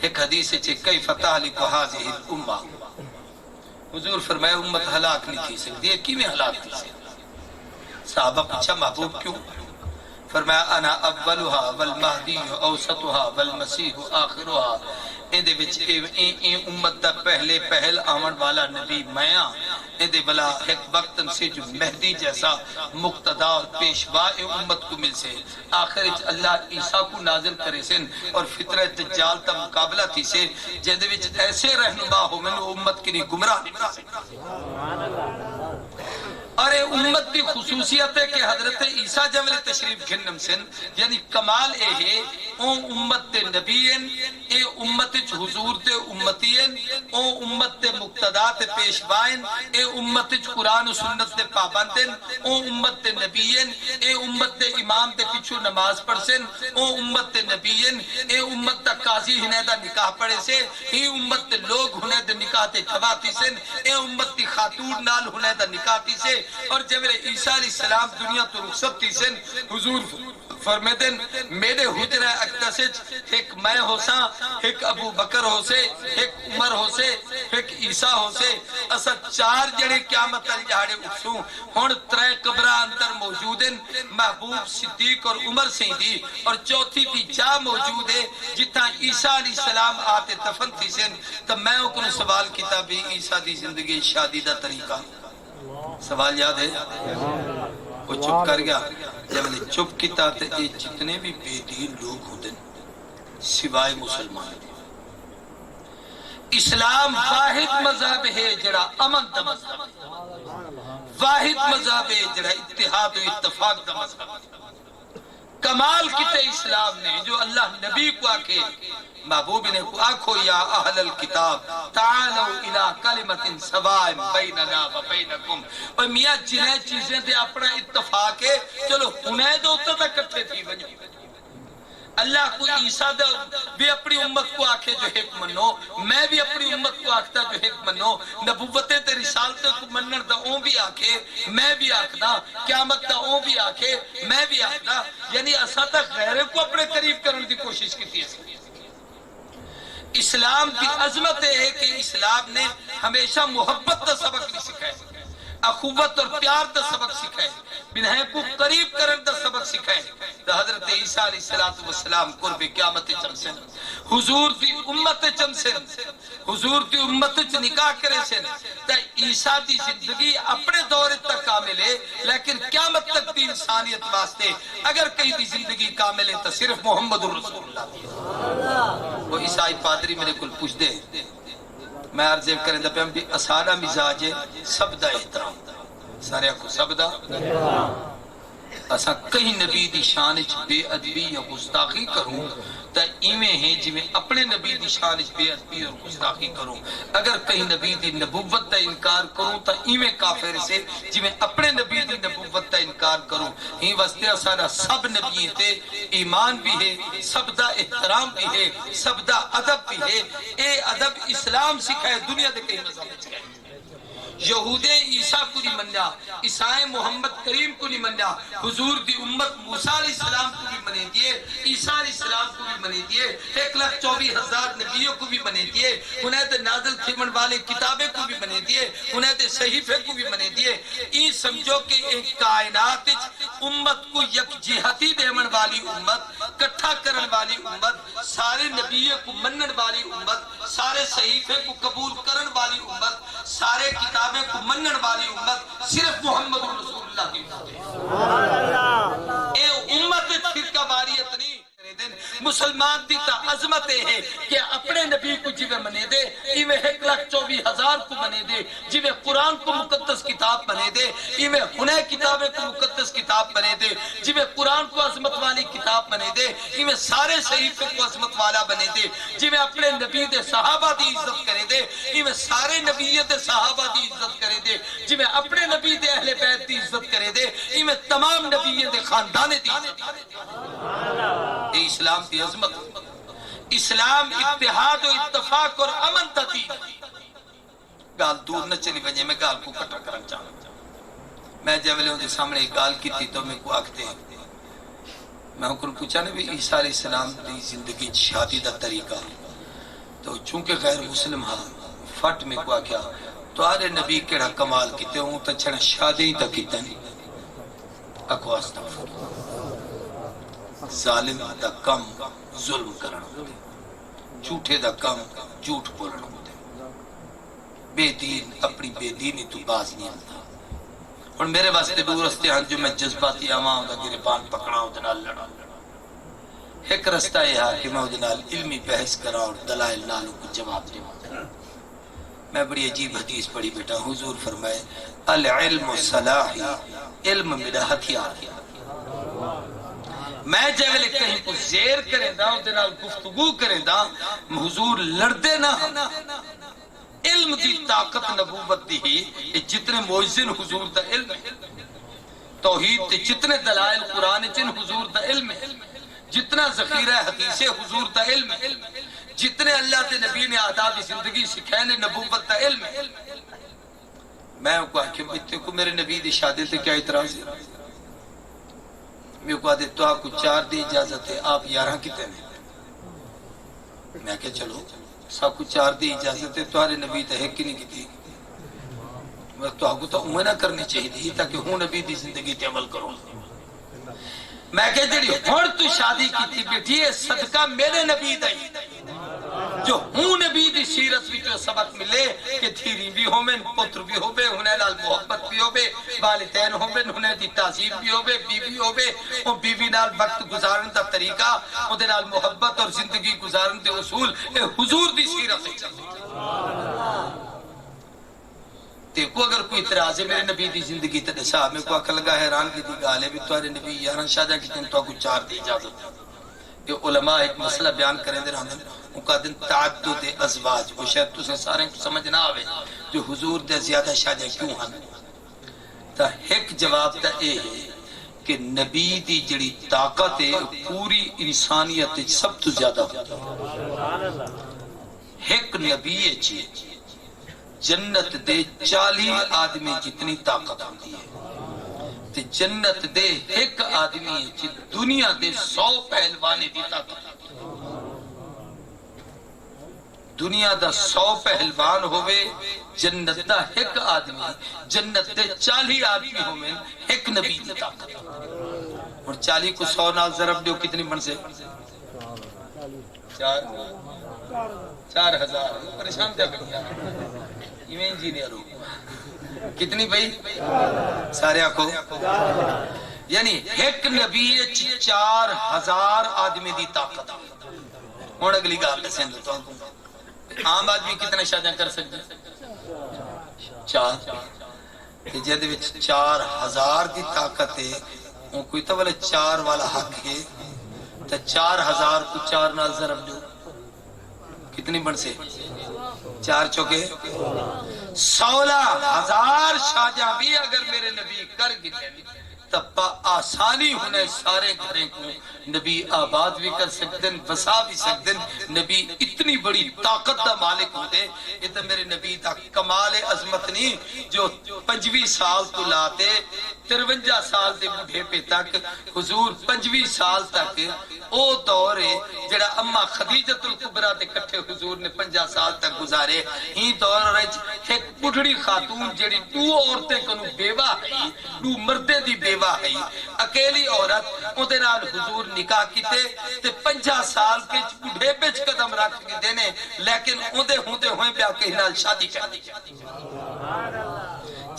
ایک حدیث ہے کئی فتح لکو حاضر الامہ حضور فرمائے امت ہلاک نہیں تھی سکتی ہے کی میں ہلاک تھی سکتی صحابہ پوچھا محبوب کیوں فرمایا انا اولها والمہدی اوسطها والمسیح آخرها ان دے وچ اے امت دا پہل آمن والا نبی میاں ان دے بلا ایک وقت سے جو مہدی جیسا مقتدا اور پیشوا امت کو مل سے آخر اللہ عیسیٰ کو نازل کرے سن اور فطرہ دجال تا مقابلہ تھی سے جن دے وچ ایسے رہنما ہو میں امت کی نہیں گمراہ نہیں اور اے امت کی خصوصیت ہے کہ حضرت عیسیٰ جمل تشریف گھنم سن یعنی کمال اے ہے او امت تے نبیین اے امت حضور تے امتین او امت تے مقتدا تے پیشوائن اے امت قرآن و سنت تے پابندن او امت تے نبیین اے امت تے امام تے پچھو نماز پڑھ سن او امت تے نبیین اے امت تا قاضی ہنیدہ نکاح پڑھے سے ہی امت تے لوگ ہنیدہ نکاح تے چھواتی سن اے امت تی خاتون نال ہنیدہ نکاح تی سے اور جب عیسیٰ علیہ السلام دنیا تو رخصت تھی سن حضور فرمیدن میرے حجرہ اقدسج ایک میں ہو سا ایک ابو بکر ہو سے ایک عمر ہو سے ایک عیسیٰ ہو سے اسا 4 جڑے قیامت الجہاڑے اٹھسوں ہون 3 قبرہ اندر موجودن محبوب صدیق اور عمر سیدی اور چوتھی بھی جا موجود ہے جتا عیسیٰ علیہ السلام آتے دفن تھی سن تو میں اکن سوال کیتا بھی عیسیٰ دی زندگی شادی دا طریقہ سوال یاد ہے وہ چپ کر گیا جب نے چپ کیتا تے جتنے بھی بے دین لوگ ہوتے سوائے مسلمان اسلام واحد مذہب ہے جڑا امن دا مذہب واحد مذہب ہے جڑا اتحاد و اتفاق دا مذہب کمال کتے اسلام نے جو اللہ نبی کو آکے محبوب نے کو آکھو یا اہل الکتاب تعالوا الى کلمت سواء بیننا و بینکم اور میاں جنہیں چیزیں دے اپنا اتفاق ہے چلو انہیں دو تک کٹھے تھی ونجو اللہ کو عیسیٰ دے بھی اپنی امت کو آکھے جو حق منو میں بھی اپنی امت کو آکھتا جو حق منو نبوتیں تے رسالتیں کو منن دا اون بھی آکھے میں بھی آکھنا قیامت دا اون بھی آکھے میں بھی آکھنا یعنی اسا تک غیرے کو اپنے قریب کرنے دی کوشش کی تھی اسلام کی عظمت ہے کہ اسلام نے ہمیشہ محبت دا سبق نہیں سکھائے اخوت اور پیار دا سبق سکھائے بنہیں کو قریب کرن دا سبق سکھائے دا حضرت عیسیٰ علیہ السلام قرب قیامت چمسن حضور دی امت چمسن حضور دی امت چ نکاح کرے سن تا عیسیٰ دی زندگی اپنے دور تک کامل ہے لیکن قیامت تک دی انسانیت واسطے اگر کہیں دی زندگی کامل ہے تو صرف محمد رسول اللہ دی وہ عیسائی پادری میرے کل پوچھ دے میں عرض کریں دا پہم بھی اسانہ مزاج ہے سب دا احترام سارے کو سب دا اسا کہیں نبی دی شان بے ادبی یا گستاخی کروں تا ایمیں ہیں جی میں اپنے نبی دی شان بے ادبی اور گستاخی کروں اگر کہیں نبی دی نبوت تا انکار کروں تا ایمیں کافر سے جی میں اپنے نبی دی نبوت تا انکار کروں ہی واسطے سارا سب نبی تے ایمان بھی ہے سب دا احترام بھی ہے سب دا ادب بھی ہے اے ادب اسلام سکھائے دنیا دے کہیں مذہب سکھائے یہودے عیسیٰ کو نہیں منیا، عیسائے محمد کریم کو نہیں منیا، حضور دی امت موسیٰ علیہ السلام کو بھی منے دیے، عیسیٰ علیہ السلام کو بھی منے دیے، 1,24,000 نبیوں کو بھی منے دیے، انہیں تے نازل تھیمن والے کتابیں کو بھی منے دیے، انہیں تے صحیفے کو بھی منے دیے۔ این سمجھو کہ ایک کائنات امت کو یکجہتی دیمن والی امت، کٹھا کرن والی امت، سارے نبیوں کو منن والی امت، سارے صحیفے کو قبول کرن والی امت، سارے کتابیں کو منن والی امت صرف محمد رسول اللہ کی امت ہے۔ اے امت فرقہ واریت نہیں، مسلمان دی تا عظمت ہے کہ اپنے نبی کو جوے منے دے، ایویں 1,24,000 کو منے دے، جوے قرآن کو مقدس کتاب منے دے، ایویں انہیں کتابیں کو مقدس کتاب منے دے، جوے قرآن کو عظمت والی کتاب منے دے، ایویں سارے صحیفے کو عظمت والا بنے دے، جوے اپنے نبی دے صحابہ دی عزت کرے دے، ایویں سارے نبی دے صحابہ دی عزت کرے دے، جوے اپنے نبی دے اہل بیت دی عزت کرے دے، ایویں تمام نبی دے خاندان دی عزت کرے دے۔ اسلام کی عظمت، اسلام اتحاد و اتفاق اور امن تھی۔ گال دور نہ چلی بجے، میں گال کو کٹا کرن چاہتا ہوں۔ میں جب دے سامنے ایک گال کی تھی تو میں کو آکھتے ہیں، میں ان پوچھا نا بھی عیسیٰ علیہ السلام دی زندگی شادی دا طریقہ، تو چونکہ غیر مسلم ہاں فٹ میں کو آکھیا تو آرے نبی کیڑا کمال کیتے ہوں تو چھڑا شادی تا کیتا نہیں۔ اکواز تغفر ظالم دا کم ظلم کرنا ہوتے، جھوٹے دا کم جھوٹ بولنا ہوتے، بے دین اپنی بے دینی تو باز نہیں آتا۔ اور میرے واسطے دو رستے ہیں جو میں جذباتی عوام دا گربان پکڑا ہوں دنال لڑا۔ ایک رستہ یہ ہے کہ میں دنال علمی بحث کرا اور دلائل نالوں کو جواب دے۔ میں بڑی عجیب حدیث پڑھی بیٹا، حضور فرمائے العلم صلاحی، علم میرا ہتھیار ہے۔ میں جب کہیں کو زیر کریں دا دنال گفتگو کریں دا حضور لڑدے نہ، علم دی طاقت نبوت دی ہی جتنے معجزن حضور دا علم ہے، توحید تے جتنے دلائل قرآن جن حضور دا علم ہے، جتنا ذخیرہ حدیث حضور دا علم ہے، جتنے اللہ تے نبی نے آداب زندگی سکھائے نبوت دا علم ہے۔ میں کو آکھیں بیتے کو میرے نبی دی شادی تے کیا اعتراض ہے؟ میں کو آدھے تو آپ کو 4 دی اجازت ہے، آپ 11 کتے ہیں۔ میں کہ چلو سب کو 4 دی اجازت ہے، تمہارے نبی تے ہے کی نہیں کیتی؟ تو آپ کو تو امہ نہ کرنی چاہیے تھی تاکہ ہوں نبی دی زندگی تے عمل کروں۔ میں کہ جڑی ہون تو شادی کیتی بیٹھی ہے صدقہ میرے نبی دا ہی، جو ہوں نبی دی سیرت بھی جو سبق ملے کہ دھیری بھی ہو میں پتر بھی ہو بے، انہیں لال محبت بھی ہو بے، والدین ہو بے، انہیں دی تعظیم بھی ہو بے، بیوی ہو بے، اور بیوی نال وقت گزارن دا طریقہ، انہیں نال محبت اور زندگی گزارن دے اصول حضور دی سیرت سے چلتے۔ دیکھو اگر کوئی اعتراض ہے میرے نبی دی زندگی تے صاحب میں کو اکھا لگا حیران کی دی گال ہے بھی تمہارے نبی 11 شادہ کی تین تو کو 4 دی اجازت ہے۔ یہ علماء ایک مسئلہ بیان کریں دے رہا ان کا دن تعدد ازواج، وہ شاید تُسے سارے کو سمجھ نہ آوے جو حضور دے زیادہ شادہ کیوں ہن۔ تا ایک جواب تا اے ہے کہ نبی دی جڑی طاقت ہے پوری انسانیت سب تو زیادہ ہوتا ہے۔ ایک نبی ہے جنت دے 40 آدمی جتنی طاقت ہوتی ہے، تے جنت دے ایک آدمی ہے دنیا دے 100 پہلوانے دی طاقت ہوتی ہے۔ دنیا دا 100 پہلوان ہوئے جنت دا ایک آدمی، جنت دے 40 آدمی ہوئے ایک نبی دی طاقت، اور 40 کو 100 نال ضرب دیو کتنی بن سے؟ 4,000 پریشان دیا کریا ایویں انجینئر ہو کتنی بھئی سارے آنکھو، یعنی ایک نبی 4,000 آدمی دی طاقت۔ اور اگلی گال دے سین تو عام آدمی کتنے شادیاں کر سکتے؟ 4۔ جہدے وچ 4,000 دی طاقت ہے، وہ کوئی تو والے 4 والا حق ہے، تو 4,000 کو 4 نال ضرب دو کتنی بن سے؟ 4 چوکے 16,000 شادیاں بھی اگر میرے نبی کر گئے تب آسانی ہونے سارے گھریں کو نبی آباد بھی کر سکتے وسا بھی سکتے نبی اتنی بڑی طاقت دا مالک ہوتے یہ تو میرے نبی دا کمال عظمت نہیں جو 25 سال تو لاتے 53 سال دے بڑھے پہ تک حضور 25 سال تک او دور ہے جڑا اما خدیجۃ الکبریٰ دے کٹھے حضور نے 50 سال تک گزارے ہی دور رج ایک بڑھڑی خاتون جڑی 2 عورتیں کنو بیوہ ہے 2 مردے دی بیوہ ہے اکیلی عورت اندے نال حضور نکاح کیتے تے 50 سال کے بڑھے پچ قدم رکھ کے دینے لیکن اندے ہوندے ہوئے بیا کے نال شادی کر دی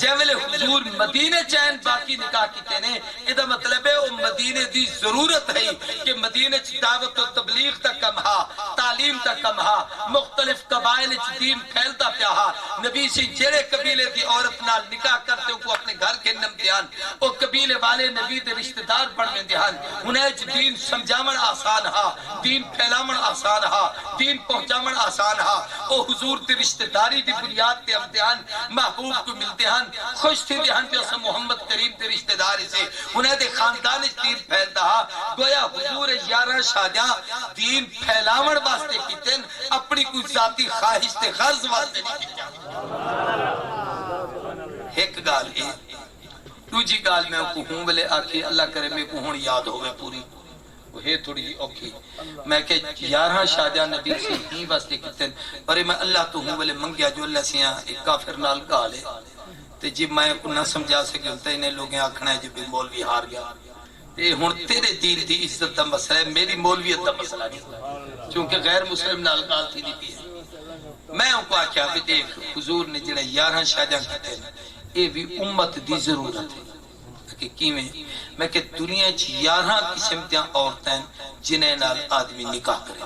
جیولے حضور مدینے چین باقی نکاح کیتے نے یہ مطلب ہے وہ مدینے دی ضرورت ہے کہ مدینے دعوت و تبلیغ تک کم ہا تعلیم تک کم ہا مختلف قبائل دین پھیلتا پیا ہا نبی سی جڑے قبیلے دی عورت نال نکاح کرتے کو اپنے گھر کے نم دیان وہ قبیلے والے نبی دے رشتہ دار بن میں دیان انہیں دین سمجھامن آسان ہا دین پھیلامن آسان ہا دین پہنچامن آسان ہا وہ حضور دی رشتہ داری دی بنیاد تے امتحان محبوب کو ملتے ہیں خوش تھی دی ہنتے اسے محمد کریم تے رشتہ داری سے انہیں دے خاندان دین پھیلتا ہا گویا حضور 11 شادیاں دین پھیلاون واسطے کیتے اپنی کوئی ذاتی خواہش تے غرض واسطے نہیں کیتے ایک گال ہے دوجی گال میں کو ہوں بلے آکھی اللہ کرے میں کو ہون یاد ہوئے پوری وہ ہے تھوڑی جی اوکھی میں کہ 11 شادیاں نبی سے ہی واسطے کیتے پر میں اللہ تو ہوں بلے منگیا جو اللہ سیاں ایک کافر نال گالے تے جی میں کو نہ سمجھا سکے ہوتا انہیں لوگیں آکھنا ہے جب مولوی ہار گیا تے ہن تیرے دین دی عزت دا مسئلہ ہے میری مولویت دا مسئلہ نہیں چونکہ غیر مسلم نال گال تھی نہیں پی میں ان کو آکھیا بھی دیکھ حضور نے جڑے 11 شادیاں کیتے اے بھی امت دی ضرورت ہے کہ کیویں میں کہ دنیا چ 11 قسم دیاں عورتیں جنہیں نال آدمی نکاح کرے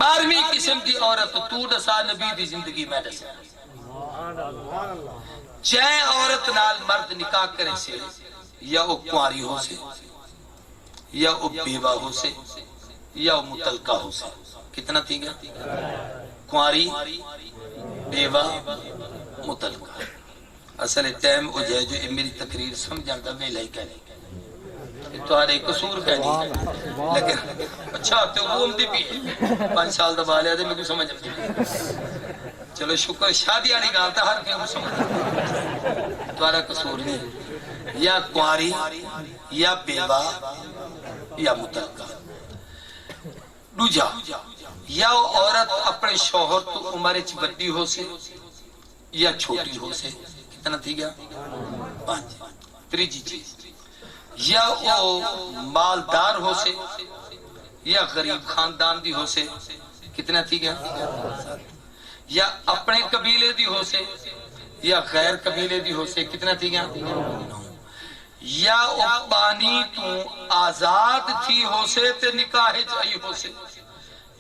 12ویں قسم دی عورت تو دسا نبی دی زندگی میں دسا چاہے عورت نال مرد نکاح کرے سے یا وہ کنواری ہو سے یا وہ بیوہ ہو سے یا وہ مطلقہ ہو سے کتنا تھی گیا کنواری بیوہ مطلقہ اصل ٹائم ہو جائے جو میری تقریر سمجھا تھا میں لائے کہنے تمہارے قصور کہنی لیکن اچھا تو وہ امدی بھی 5 سال دبا لیا تھے میں کو سمجھ چلو شکر شادی آنی گا تا ہر کہیں سمجھ تمہارا قصور نہیں یا کنواری یا بیوہ یا مطلقہ دوجا یا عورت اپنے شوہر تو عمر چ بڑی ہو سے یا چھوٹی ہو سے کتنا تھی گیا 5 تیجی چیز یا وہ مالدار ہو سے یا غریب خاندان دی ہو سے کتنا تھی گیا یا اپنے قبیلے دی ہو سے یا غیر قبیلے دی ہو سے کتنا تھی گیا یا وہ پانی تو آزاد تھی ہو سے تے نکاح چاہی ہو سے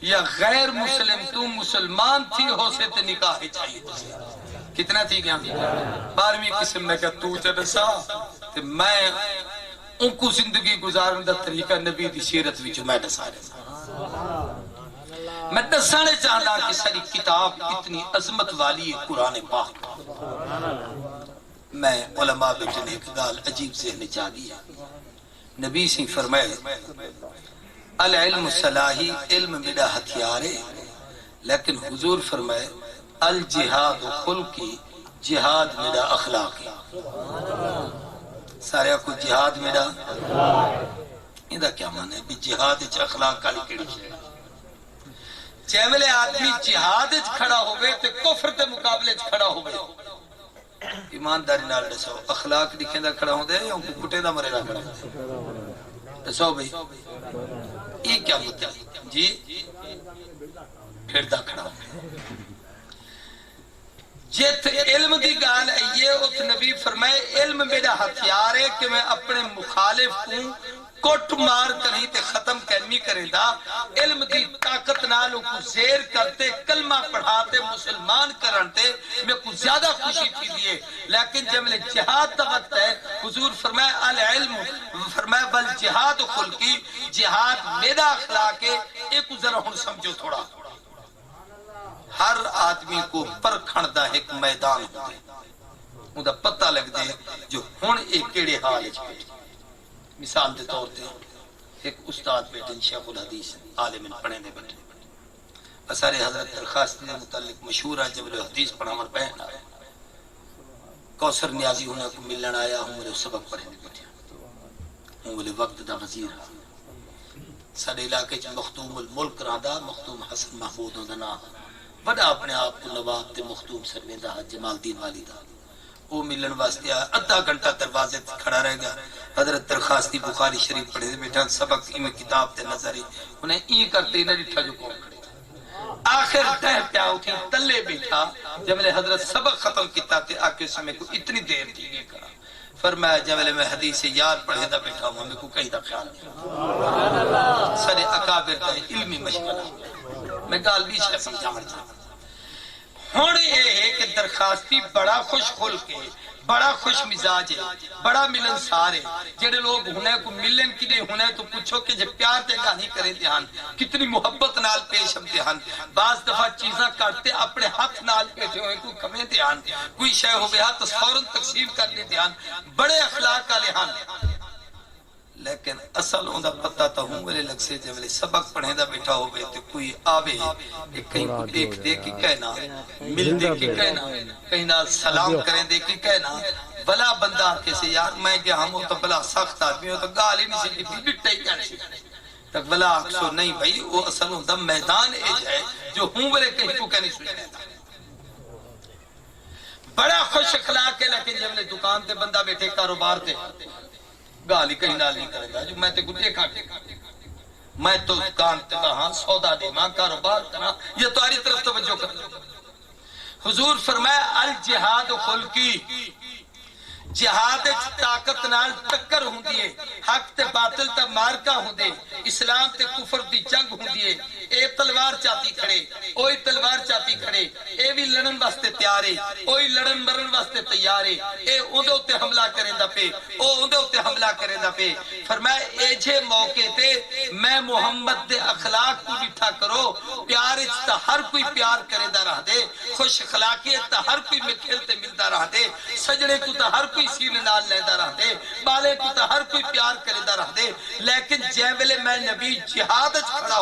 یا غیر مسلم تو مسلمان تھی ہو سے تے نکاح چاہی ہو سے کتنا تھی گیا 12ویں قسم میں کہ تو چلسا تے میں ان کو زندگی گزارن دا طریقہ نبی دی سیرت وچ میں دسا رہا میں دسانے چاہتا کہ ساری کتاب اتنی عظمت والی ہے قرآن پاک میں علماء بیٹھنے ایک گال عجیب سے نچا گیا نبی سے فرمائے العلم صلاحی علم میرا ہتھیار ہے لیکن حضور فرمائے الجہاد خلقی جہاد میرا اخلاق ہے سارے کو جہاد میرا یہ کیا معنی ہے جہاد اخلاق کا لکڑی ہے چیولے آدمی جہاد کھڑا ہوئے تو کفر دے مقابلے کھڑا ہوئے ایمانداری نال دسو اخلاق لکھیں دا کھڑا ہوندے یا کو کٹے دا مرے دا کھڑا ہوندے دسو بھئی یہ کیا مطلب جی پھر دا کھڑا ہوندے جت علم دی گال ہے اس نبی فرمائے علم میرا ہتھیار ہے کہ میں اپنے مخالف کو کٹ مار کریں تے ختم کرنی کریں دا علم دی طاقت نالوں کو زیر کرتے کلمہ پڑھاتے مسلمان کرنتے میں کو زیادہ خوشی تھی دیئے لیکن جب میں جہاد دا وقت ہے حضور فرمائے العلم فرمائے بل جہاد خلقی جہاد میرا اخلاق ہے ایک ذرا ہن سمجھو تھوڑا ہر آدمی کو پرکھن دا ایک میدان ہوتے اوندا پتہ لگ دے جو ہن ایک کیڑے حال وچ بیٹھے. مثال دے طور تے ایک استاد بیٹھے شیخ الحدیث عالم پڑھے دے بیٹھے اسارے حضرت درخواست کے متعلق مشہور ہے. جب حدیث پڑھاون بہن آئے کوثر نیازی ہونے کو ملن آیا ہوں میرے سبق پڑھے دے بیٹھے ہوں میرے وقت دا وزیر سارے علاقے چ مختوم الملک رہندا مختوم حسن محمود دا نام بڑا اپنے آپ کو نواب تے مختوم سرمیندہ جمال الدین والی دا وہ ملن واسطے آدھا گھنٹہ دروازے تے کھڑا رہ گیا. حضرت درخواستی بخاری شریف پڑھے دے بیٹھا سبق میں کتاب تے نظری انہیں ای کرتے نہ ڈٹھا جو کون کھڑے آخر تہ پیا اٹھی تلے بیٹھا جب میں حضرت سبق ختم کیتا تے آکے سمے کو اتنی دیر تھی گئے کرا فرمایا جب میں حدیث یاد پڑھے دا بیٹھا ہوں ہمیں کو کہیں دا خیال نہیں سارے اکابر دا علمی مشغلہ میں گال بھی شاید سمجھا مرچا ہون یہ ہے کہ درخواستی بڑا خوش خل کے بڑا خوش مزاج ہے بڑا ملنسار ہے. جڑے لوگ ہونے کو ملن کی دے ہونے تو پوچھو کہ جب پیار دے گا نہیں کرے دھیان کتنی محبت نال پیش ہم دھیان بعض دفعہ چیزاں کرتے اپنے ہاتھ نال پیٹھے ہوئے کو کمیں دھیان کوئی شے ہو گیا تو فوراً تقسیم کرنے دھیان بڑے اخلاق کا لحاظ لیکن اصل اوندا پتہ تو ہوں میرے لگ سے جب سبق پڑھے دا بیٹھا ہوئے تو کوئی آوے کہیں کو دیکھ دے کی کہنا مل دے کی کہنا کہیں نہ سلام کریں دے کی کہنا بلا بندہ کیسے یار میں کہ ہم تو بلا سخت آدمی ہو تو گال ہی نہیں سکتی بٹا ہی کہنے سکتے تک بلا اکسو نہیں بھائی وہ اصل ہوں دا میدان ایج ہے جو ہوں میرے کہیں کو کہنے سکتے بڑا خوش اخلاق ہے لیکن جب دکان تے بندہ بیٹھے کاروبار تے گالی کہیں نال نہیں کرے گا جو میں تے کو دیکھا میں تو دکان تے ہاں سودا دے ماں کاروبار کرنا یہ تمہاری طرف توجہ کر حضور فرمایا الجہاد خلقی جہاد طاقت نال ٹکر ہوندی ہے حق تے باطل تے مارکا ہوندے اسلام تے کفر دی جنگ ہوندی ہے اے تلوار چاتی کھڑے اوئی تلوار چاتی کھڑے اے بھی لڑن واسطے تیار ہے اوئی لڑن مرن واسطے تیار ہے اے اودے اوتے حملہ کریندا پے او اودے اوتے حملہ کریندا پے فرمایا اے جے موقع تے میں محمد دے اخلاق کو ڈٹھا کرو پیار وچ تے ہر کوئی پیار کریندا رہ دے خوش اخلاقیت تے ہر کوئی مکھل تے ملدا رہ دے سجڑے کو تے ہر کوئی سینے نال لیندہ رہ دے بالے کو تا ہر کوئی پیار کریندہ رہ دے لیکن جے ویلے میں نبی جہاد کھڑا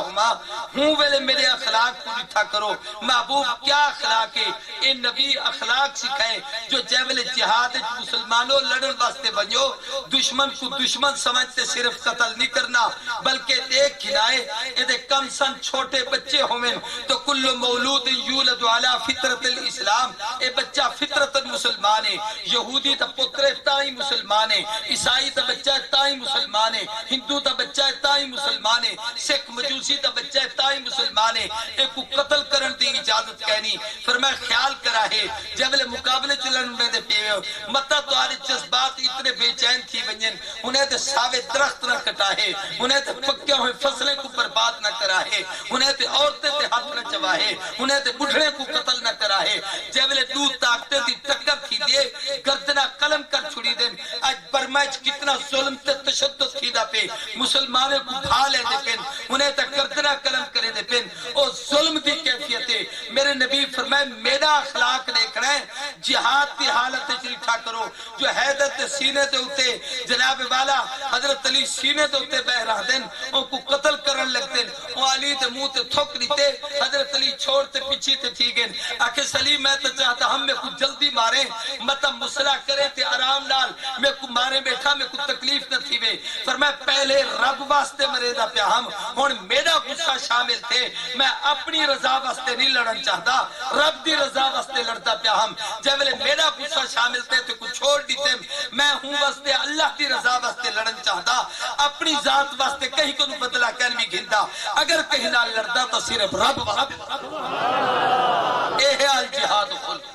ہوں ویلے میرے اخلاق کو لٹھا کرو محبوب کیا اخلاق ہے اے نبی اخلاق سکھائے جو جے ویلے جہاد مسلمانوں لڑن واسطے بنیو دشمن کو دشمن سمجھتے صرف قتل نہیں کرنا بلکہ دیکھ کھلائے اے کم سن چھوٹے بچے ہوئے تو کل مولود یولد علی فطرت الاسلام اے بچہ فطرت مسلمان ہے یہودی تا پترے تائی مسلمان ہے عیسائی تا بچہ تائی مسلمان ہے ہندو تا بچہ تائی مسلمان ہے سکھ مجوسی تا بچہ تائی مسلمان ہے ایک کو قتل کرن دی اجازت کہنی فرمایا خیال کرا ہے جب لے مقابلے چلن میں دے پیوے مطا تو آرے جذبات اتنے بے چین تھی بنین انہیں تے ساوے درخت نہ کٹا ہے انہیں تے پکیا ہوئے فصلیں کو برباد نہ کرا ہے انہیں تے عورتیں تے ہاتھ نہ چوا ہے انہیں تے بڑھڑے کو قتل نہ کرا ہے جب لے دو طاقتے دی ٹکر تھی دیے گردنہ قلم کر چھڑی دیں آج برمائج کتنا ظلم تے تشدد تھی دا پہ مسلمانوں کو بھا لے دے پین انہیں تک گردنہ قلم کرے دے پین او ظلم دی کیفیت ہے میرے نبی فرمائے میرا اخلاق دیکھنا ہے جہاد کی حالت چلیٹھا کرو جو حیدر تے سینے تے ہوتے جناب والا حضرت علی سینے تے ہوتے بہ رہا دیں ان کو قتل کرن لگ دیں او علی تے منہ تے تھوک دیتے حضرت علی چھوڑ تے پیچھے تے تھی گئن آکے سلیم میں تو چاہتا ہم میں کچھ جلدی مارے مطلب مسئلہ کرے تے آرام نال میں کو مارے بیٹھا میں کو تکلیف نہ تھی وے فرمایا پہلے رب واسطے مریدہ پیا ہم ہون میرا غصہ شامل تھے میں اپنی رضا واسطے نہیں لڑن چاہتا رب دی رضا واسطے لڑتا پیا ہم جب میرا غصہ شامل تھے تو کچھ چھوڑ دیتے میں ہوں واسطے اللہ دی رضا واسطے لڑن چاہتا اپنی ذات واسطے کہیں کو بدلا کہن بھی گھندا اگر کہیں نہ لڑتا تو صرف رب واسطے اے ہے الجہاد خلق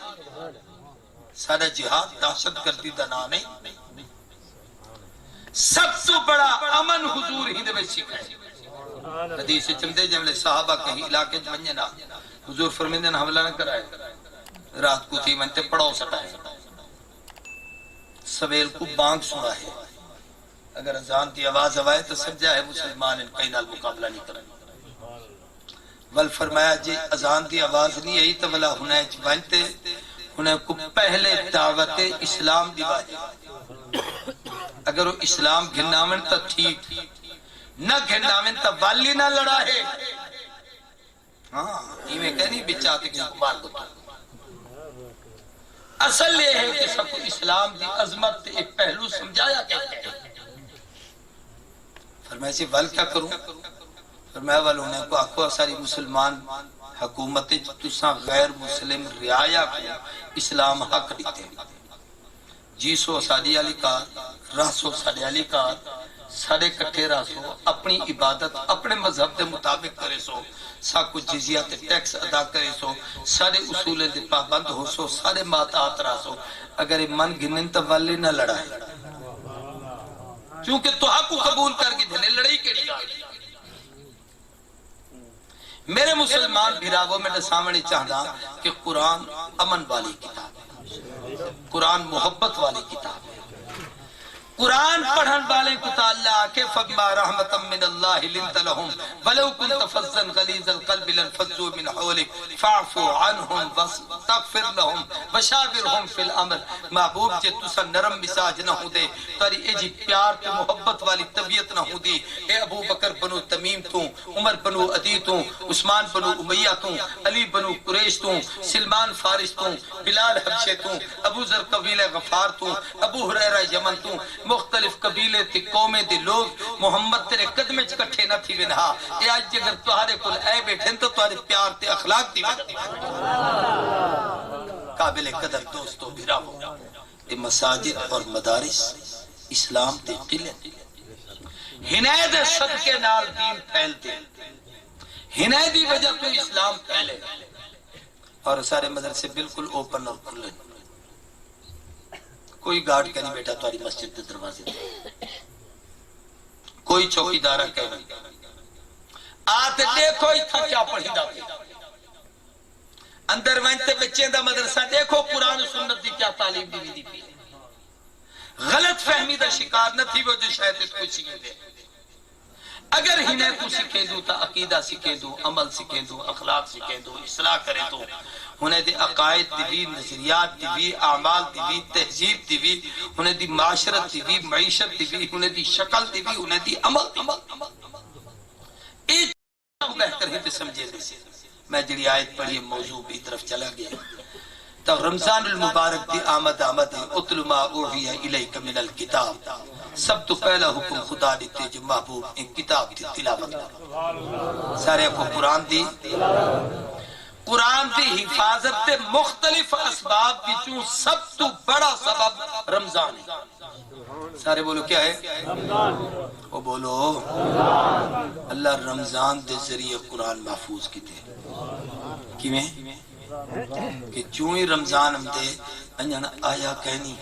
سارا جہاد دہشت گردی دا نام نہیں سب سے بڑا امن حضور ہی دے وچ سکھائے حدیث چندے جملے صحابہ کہیں علاقے بننا حضور فرمیندے حملہ نہ کرائے رات کو تھی منتے پڑاؤ سٹائے سویل کو بانگ سنا ہے اگر اذان کی آواز آئے تو سمجھا ہے مسلمان ان کہیں نال مقابلہ نہیں کریں ول فرمایا جی اذان دی آواز نہیں ہے تو ولا ہنائچ بنتے انہیں کو پہلے دعوت اسلام دی باجی اگر وہ اسلام گھناون تا ٹھیک نہ گھناون تا والی نہ لڑا ہے ہاں یہ کہنی بچاتے کہ مار دو اصل یہ ہے کہ سب کو اسلام دی عظمت ایک پہلو سمجھایا کہتے ہیں فرمایا سے ول کیا کروں فرمایا ول انہیں کو آکھو ساری مسلمان حکومت تساں غیر مسلم رعایا کو اسلام حق دیتے جی سو ساڑی علی کار راسو ساڑی علی کار سارے کٹھے راسو اپنی عبادت اپنے مذہب کے مطابق کرے سو سا کچھ جزیہ تے ٹیکس ادا کرے سو سارے اصول دے پابند ہو سو سارے ماتات راسو اگر من گنن تو والے نہ لڑائے چونکہ تو حق کو قبول کر کے دھنے لڑائی کیڑی گاڑی میرے مسلمان بھراو میں سامنے چاہنا کہ قرآن امن والی کتاب ہے قرآن محبت والی کتاب ہے قرآن پڑھن والے کو تعالیٰ کہ فبما رحمتا من اللہ لنت لهم ولو كنت فظا غلیظ القلب لانفضوا من حولك فاعف عنهم واستغفر لهم وشاورهم في الامر محبوب جے تسا نرم مزاج نہ ہو دے تاری اے جی پیار تے محبت والی طبیعت نہ ہو دی اے ابو بکر بنو تمیم تو عمر بنو عدی تو عثمان بنو امیہ تو علی بنو قریش تو سلمان فارس تو بلال حبشے تو ابو ذر قبیلہ غفار تو ابو ہریرہ یمن تو مختلف قبیلے تے قومیں دے لوگ محمد تیرے قدمے چکٹھے نہ تھی ونہا اے آج اگر تہارے کل اے بیٹھیں تو تہارے پیار تے اخلاق دی قابل قدر دوستو بھراو اے مساجد اور مدارس اسلام تے قلت ہنید صدقے نال دین پھیل دے ہنیدی وجہ تو اسلام پھیلے اور سارے مدرسے بالکل اوپن اور کھلے کوئی گارڈ کا نہیں بیٹا تمہاری مسجد کے دروازے دے کوئی چوکی دارہ کہ نہیں آتے دیکھو اتھا کیا پڑھی جاتے اندر وینتے بچے دا مدرسہ دیکھو قرآن و سنت دی کیا تعلیم دی پی غلط فہمی دا شکار نہ تھی وہ جو شاید اس کو سکھے دے اگر ہنیں کو سکھے دو تا عقیدہ سکھے دو عمل سکھے دو اخلاق سکھے دو اصلاح کرے دو انہیں دی عقائد دیوی نظریات دیوی اعمال دیوی تہذیب دیوی انہیں دی معاشرت دیوی معیشت دیوی انہیں دی شکل دیوی انہیں دی عمل دیوی ایک بہتر ہی تے سمجھے دے سے میں جڑی آیت پڑھی موضوع بھی طرف چلا گیا تو رمضان المبارک دی آمد ہے اتل ما اوحی الیک من الکتاب سب تو پہلا حکم خدا دیتے جو محبوب ان کتاب دی تلاوت سارے کو قرآن دی قرآن دی حفاظت دے مختلف اسباب وچوں سب تو بڑا سبب رمضان ہے سارے بولو کیا ہے وہ بولو اللہ رمضان دے ذریعے قرآن محفوظ کیتے کیویں کہ چوں ہی رمضان ہم دے انجانا آیا کہنی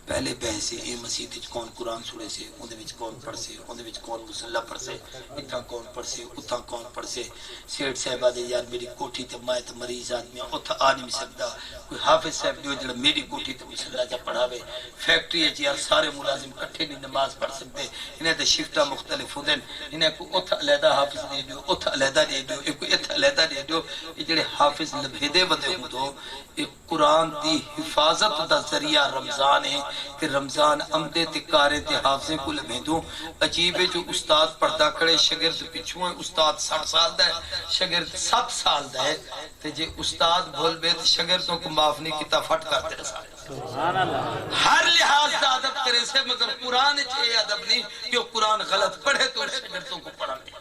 پہلے بحث اے مسیح وچ کون قرآن سنے سے اندے وچ کون پڑھ سے اندے وچ کون مصلی پڑھ سے اتھا کون پڑھ سے اتھا کون پڑھ سے سیٹ صاحبہ دے یار میری کوٹھی تے میں تے مریض آدمی اتھا آ نہیں سکدا کوئی حافظ صاحب جو جڑا میری کوٹھی تے مصلی جا پڑھاوے فیکٹری وچ یار سارے ملازم کٹھے نہیں نماز پڑھ سکتے انہیں تے شفٹاں مختلف ہوندے انہیں کو اتھا علیحدہ حافظ دے دیو اتھا علیحدہ دے دیو ایک اتھا علیحدہ دے دیو یہ جڑے حافظ لبھیدے بندے ہوں تو ایک قرآن دی حفاظت دا ذریعہ رمضان ہے کہ رمضان امدے تکارے تے حافظیں کو لبھیدوں عجیب ہے جو استاد پردہ کھڑے شگرد پچھوں ہے استاد 60 سال دا ہے شگرد 7 سال دا ہے تے جے استاد بھول بیت شگردوں کو معاف نہیں کیتا پھٹ کرتے رسائے ہر لحاظ دا ادب کرے سے مگر قرآن چھے ادب نہیں کہ وہ قرآن غلط پڑھے تو شگردوں کو پڑھا نہیں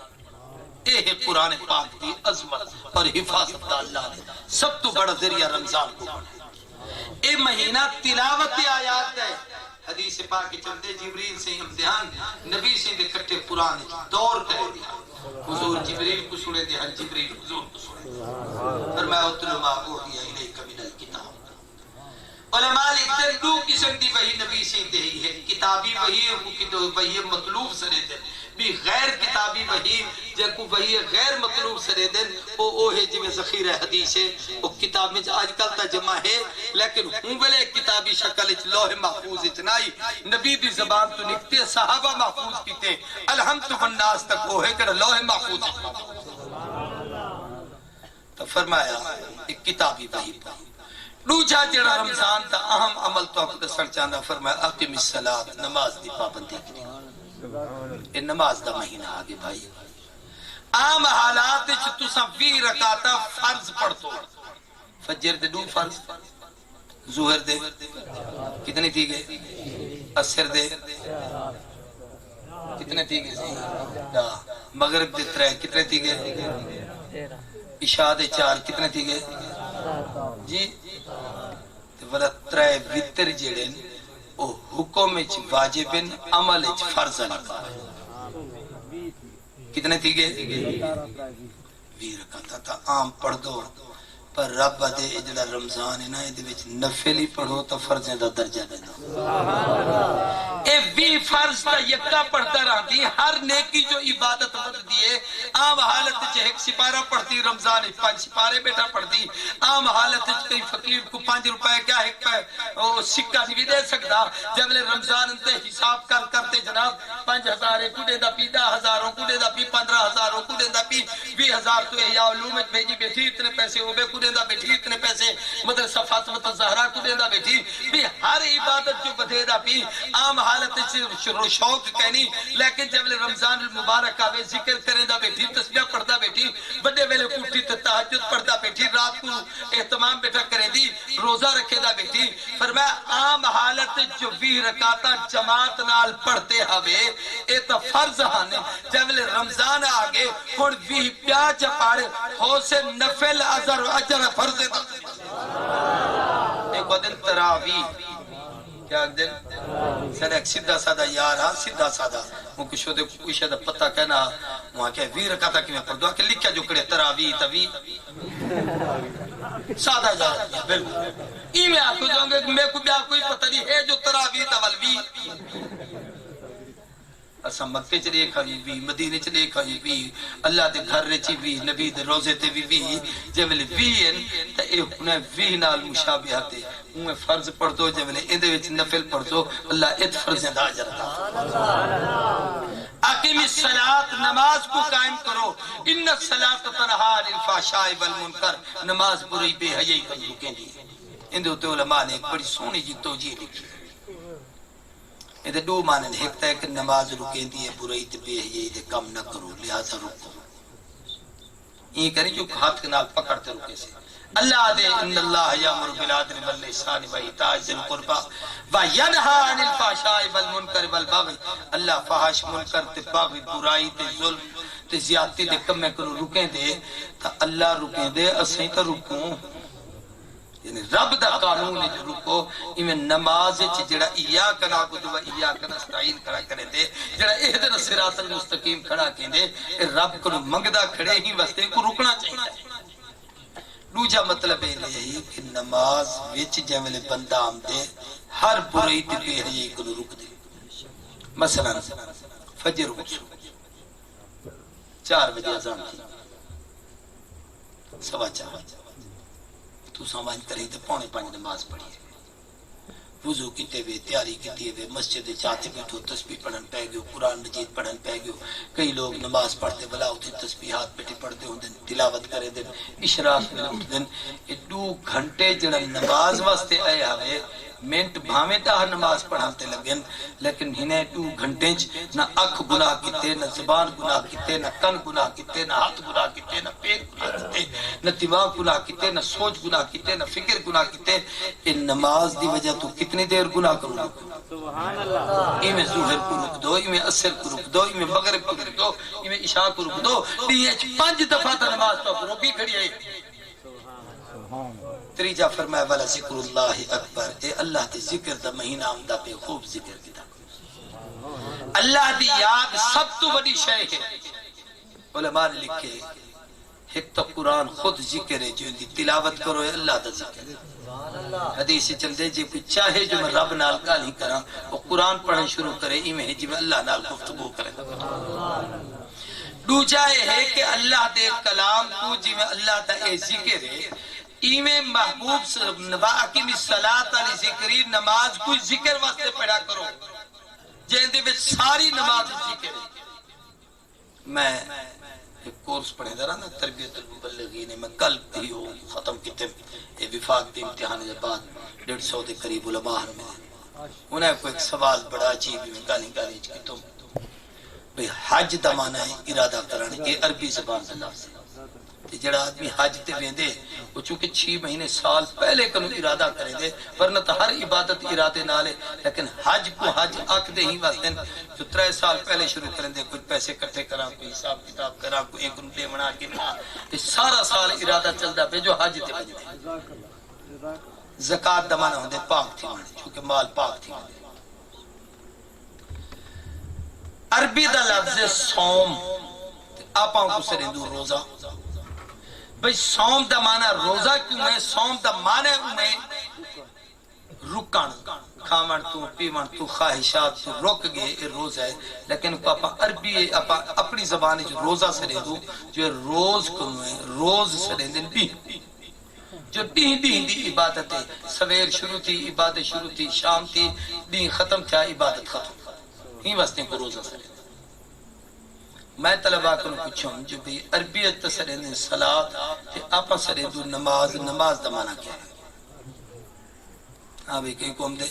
اے ہے قرآن پاک دی عظمت اور حفاظت دا اللہ نے سب تو بڑا ذریعہ رمضان کو اے مہینہ تلاوت آیات ہے حدیث پاک چلتے جبریل سے امتحان نبی سے دے کٹھے قرآن دور کرے دیا حضور جبریل کو سنے دے ہر جبریل حضور کو سنے فرمایا اتلو ما اوحی الیک من الکتاب علماء لکھتے ہیں دو قسم دی وہی نبی سے دے ہے کتابی وہی مطلوب سنے دے بھی غیر کتابی وحی جے کو وحی غیر مطلوب سرے دن او ہے جو ذخیرہ حدیث ہے وہ کتاب میں آج کل تا جمع ہے لیکن ہوں بلے کتابی شکل لوح محفوظ اتنائی نبی دی زبان تو نکتے صحابہ محفوظ کیتے الحمد والناس تک وہ ہے کہ لوح محفوظ تو فرمایا ایک کتابی وحی دوجا جڑا رمضان دا اہم عمل تو آپ دسن چاہنا فرمایا اقیم الصلاۃ نماز دی پابندی کی یہ نماز دا مہینہ آگے بھائی عام حالات وچ تساں 20 رکعتاں فرض پڑھو فجر دے 2 فرض ظہر دے کتنے تھی گئے عصر دے کتنے تھی گئے مغرب دے 3 کتنے تھی گئے عشاء دے 4 کتنے تھی گئے جی ولا 3 وتر جڑے او حکم وچ واجب عمل وچ فرض ہیں کتنے تھی گئے 20 رکعتاں تا عام پڑھ دو پر رب دے جڑا رمضان ہے نا دے وچ نفل ہی پڑھو تو فرضیں دا درجہ دینا اے 20 فرض تا یکا پڑھتا رہتی ہر نیکی جو عبادت بد دیئے عام حالت وچ ایک سپارہ پڑھتی رمضان 5 سپارے بیٹا پڑھتی عام حالت وچ کئی فقیر کو 5 روپے کیا ایک سکہ نہیں دے سکتا جب لے رمضان تے حساب کرتے جناب 5000 کڈے دا پی 10000 کڈے دا پی 15000 کڈے دا پی 20000 تو احیاء علوم وچ بھیجی بیٹھی اتنے پیسے ہو بے کڈے دا بیٹھی اتنے پیسے مدرسہ فاطمہ الزہرا کڈے دا بیٹھی بھی ہر عبادت جو بدے دا پی عام حالت شوق کہنی لیکن جب رمضان المبارک آوے ذکر کریں دا بیٹھی تسبیح پڑھدا بیٹھی بڑے ویلے اٹھی تے تہجد پڑھدا بیٹھی رات کو اہتمام بیٹا کرے دی روزہ رکھے دا بیٹھی فرمایا عام حالت جو 20 رکعتاں جماعت نال پڑھتے ہوئے اے تو فرض ہن جب رمضان آگے ہن 20 پیا چپاڑ ہو سے نفل اجر فرض دا ایک دن تراویح کیا دن سر ایک سیدھا سادہ یار ہاں سیدھا سادہ وہ کچھ دے کوئی شاید پتہ کہنا وہاں کیا 20 رکعتاں کی میں پڑھ دوں کہ لکھا جو کڑے تراویح توی سادہ جا بالکل ای میں آپ کو جاؤں گے میں کو بھی آپ کوئی پتہ نہیں ہے جو تراویح تولوی اسا مکے چلے کھائی بھی مدینے چلے کھائی بھی اللہ دے گھر رچی بھی نبی دے روزے تے بھی جبلے وین تے اے نے وی نال مشابہت ہے اوے فرض پڑھ دو جبلے ایندے وچ نفل پڑھ دو اللہ ات فرض دا اجر عطا اقیم الصلاۃ نماز کو قائم کرو ان الصلاۃ تنہی عن الفحشاء والمنکر نماز برائی بے حیائی کو روکے دی اندے تے علماء نے ایک بڑی سونی جی توجیہ لکھی یہ دو معنی ایک ہے کہ نماز رکیں دی ہے برائی تے بے حیائی دے کم نہ کرو لہذا رکو یہ کریں جو ہاتھ کے نال پکڑتے رکے سے اللہ دے ان اللہ یامر بالعدل والاحسان وایتاء ذی القربى وینہی عن الفحشاء والمنکر والبغی اللہ فحش منکر تے بغی برائی تے ظلم تے زیادتی دے کم کو رکیں دے تا اللہ رکیں دے اسیں تے رکوں یعنی رب دا قانون ہے جو رکو ایمیں نماز جڑا ایاک نعبد و ایاک نستعین کھڑا کرے دے جڑا اہدنا الصراط المستقیم کھڑا کرے دے رب کو منگدا کھڑے ہی واسطے کو رکنا چاہیے دوجا مطلب ہے کہ نماز وچ جویں بندہ آمدے ہر برائی تے بے حیائی کو رک دے مثلا فجر کو 4 بجے اذان کی 4:15 تو سمجھ کریں تو 4:45 نماز پڑھی ہے وضو کیتے ہوئے تیاری کیتی ہوئے مسجد چاہتے بیٹھو تسبیح پڑھن پہ گئے قرآن مجید پڑھن پہ گئے کئی لوگ نماز پڑھتے بلا ہوتے تسبیحات بیٹھے پڑھتے ہوں دن تلاوت کرے دن اشراق میں اٹھ دن 2 گھنٹے جڑا نماز واسطے آئے ہوئے منٹ بھاویں تا نماز پڑھاتے لگن لیکن ہنے 2 گھنٹے نہ اکھ گناہ کیتے نہ زبان گناہ کیتے نہ کن گناہ کیتے نہ ہاتھ گناہ کیتے نہ پیر گناہ کیتے نہ دماغ گناہ کیتے نہ سوچ گناہ کیتے نہ فکر گناہ کیتے ان نماز دی وجہ تو کتنی دیر گناہ کرو سبحان اللہ ایمیں ظہر کو رک دو ایمیں عصر کو رک دو ایمیں مغرب کو رک دو ایمیں عشاء کو رک دو 5 دفعہ تا نماز پڑھو بھی کھڑی ہے تریجا فرمایا والا ذکر اللہ اکبر اے اللہ دے ذکر دا مہینہ آمدہ پہ خوب ذکر کیتا اللہ دی یاد سب تو بڑی شے ہے علماء نے لکھے ایک تو قرآن خود ذکر ہے جو دی تلاوت کرو ہے اللہ دا ذکر حدیث چندے جی کوئی چاہے جو میں رب نال گالی کراں وہ قرآن پڑھن شروع کرے ایمیں جی میں اللہ نال گفتگو کرے دوجا ہے کہ اللہ دے کلام کو جی میں اللہ دا اے ذکر ہے ایمیں محبوب اقیم الصلاۃ علی ذکری نماز کو ذکر واسطے پڑھا کرو جہاں دے وچ ساری نماز ذکر ہے میں ایک کورس پڑھے دا نا تربیت المبلغین میں کل بھی ہو ختم کیتے یہ وفاق کے امتحان کے بعد 150 کے قریب علماء میں انہیں کوئی ایک سوال بڑا عجیب میں گالی کی تم بھئی حج دا معنی ہے ارادہ کرانے یہ عربی زبان کا لفظ ہے جڑا آدمی حج تے ویندے وہ چونکہ 6 مہینے سال پہلے کنو ارادہ کریں دے ورنہ تو ہر عبادت ارادے نالے لیکن حج کو حج آکھ دے ہی واسطے جو 3 سال پہلے شروع کریں دے کچھ پیسے کٹھے کرا کوئی حساب کتاب کرا کوئی ایک روپے بنا کے نا یہ سارا سال ارادہ چلدا پہ جو حج تے وجدے زکات دا معنی ہوندے پاک تھی مانے چونکہ مال پاک تھی مانے عربی دا لفظ صوم آپاں کو سرندو روزہ بھئی سوم دا معنی روزہ کیوں ہے سوم دا معنی میں رکن کھاون تو پیون تو خواہشات تو رک گئے یہ روزہ ہے لیکن پاپا عربی اپنی زبان جو روزہ سے دے دو جو روز کیوں ہے روز سے دے دن بھی جو دین دی عبادت ہے سویر شروع تھی عبادت شروع تھی شام تھی دین ختم تھا عبادت ختم ہی واسطے کو روزہ سے میں طلبہ کو پوچھوں جو بھی عربیت سرین صلاۃ تے آپا سرین نماز نماز دا معنی کیا ہے ہاں بھی کہیں کون دے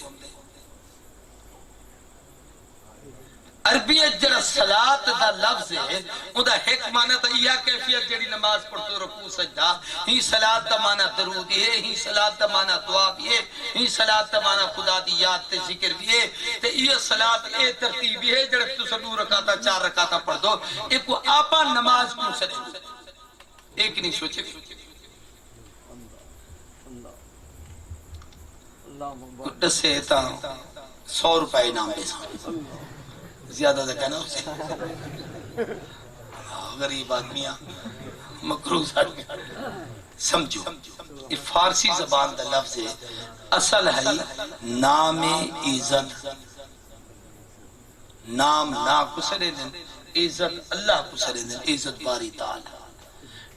عربیت جڑا صلاۃ دا لفظ ہے اوندا ایک معنی تا یہ کیفیت جڑی نماز پڑھتے رکوع سجدہ ہی صلاۃ دا معنی درود ہے ہی صلاۃ دا معنی دعا بھی ہے ہی صلاۃ دا معنی خدا دی یاد تے ذکر بھی ہے تے یہ صلاۃ اے ترتیب ہے جڑا تو 2 رکعتاں 4 رکعتاں پڑھ دو ایک کو آپا نماز کیوں سے ایک نہیں سوچے کٹ سے تا 100 روپے انعام دے زیادہ سے کہنا اسے غریب آدمیاں مقروض آدمی سمجھو یہ فارسی زبان دا لفظ ہے اصل ہے نام عزت نام نا کو سرے دن عزت اللہ کو سرے دن عزت باری تعالی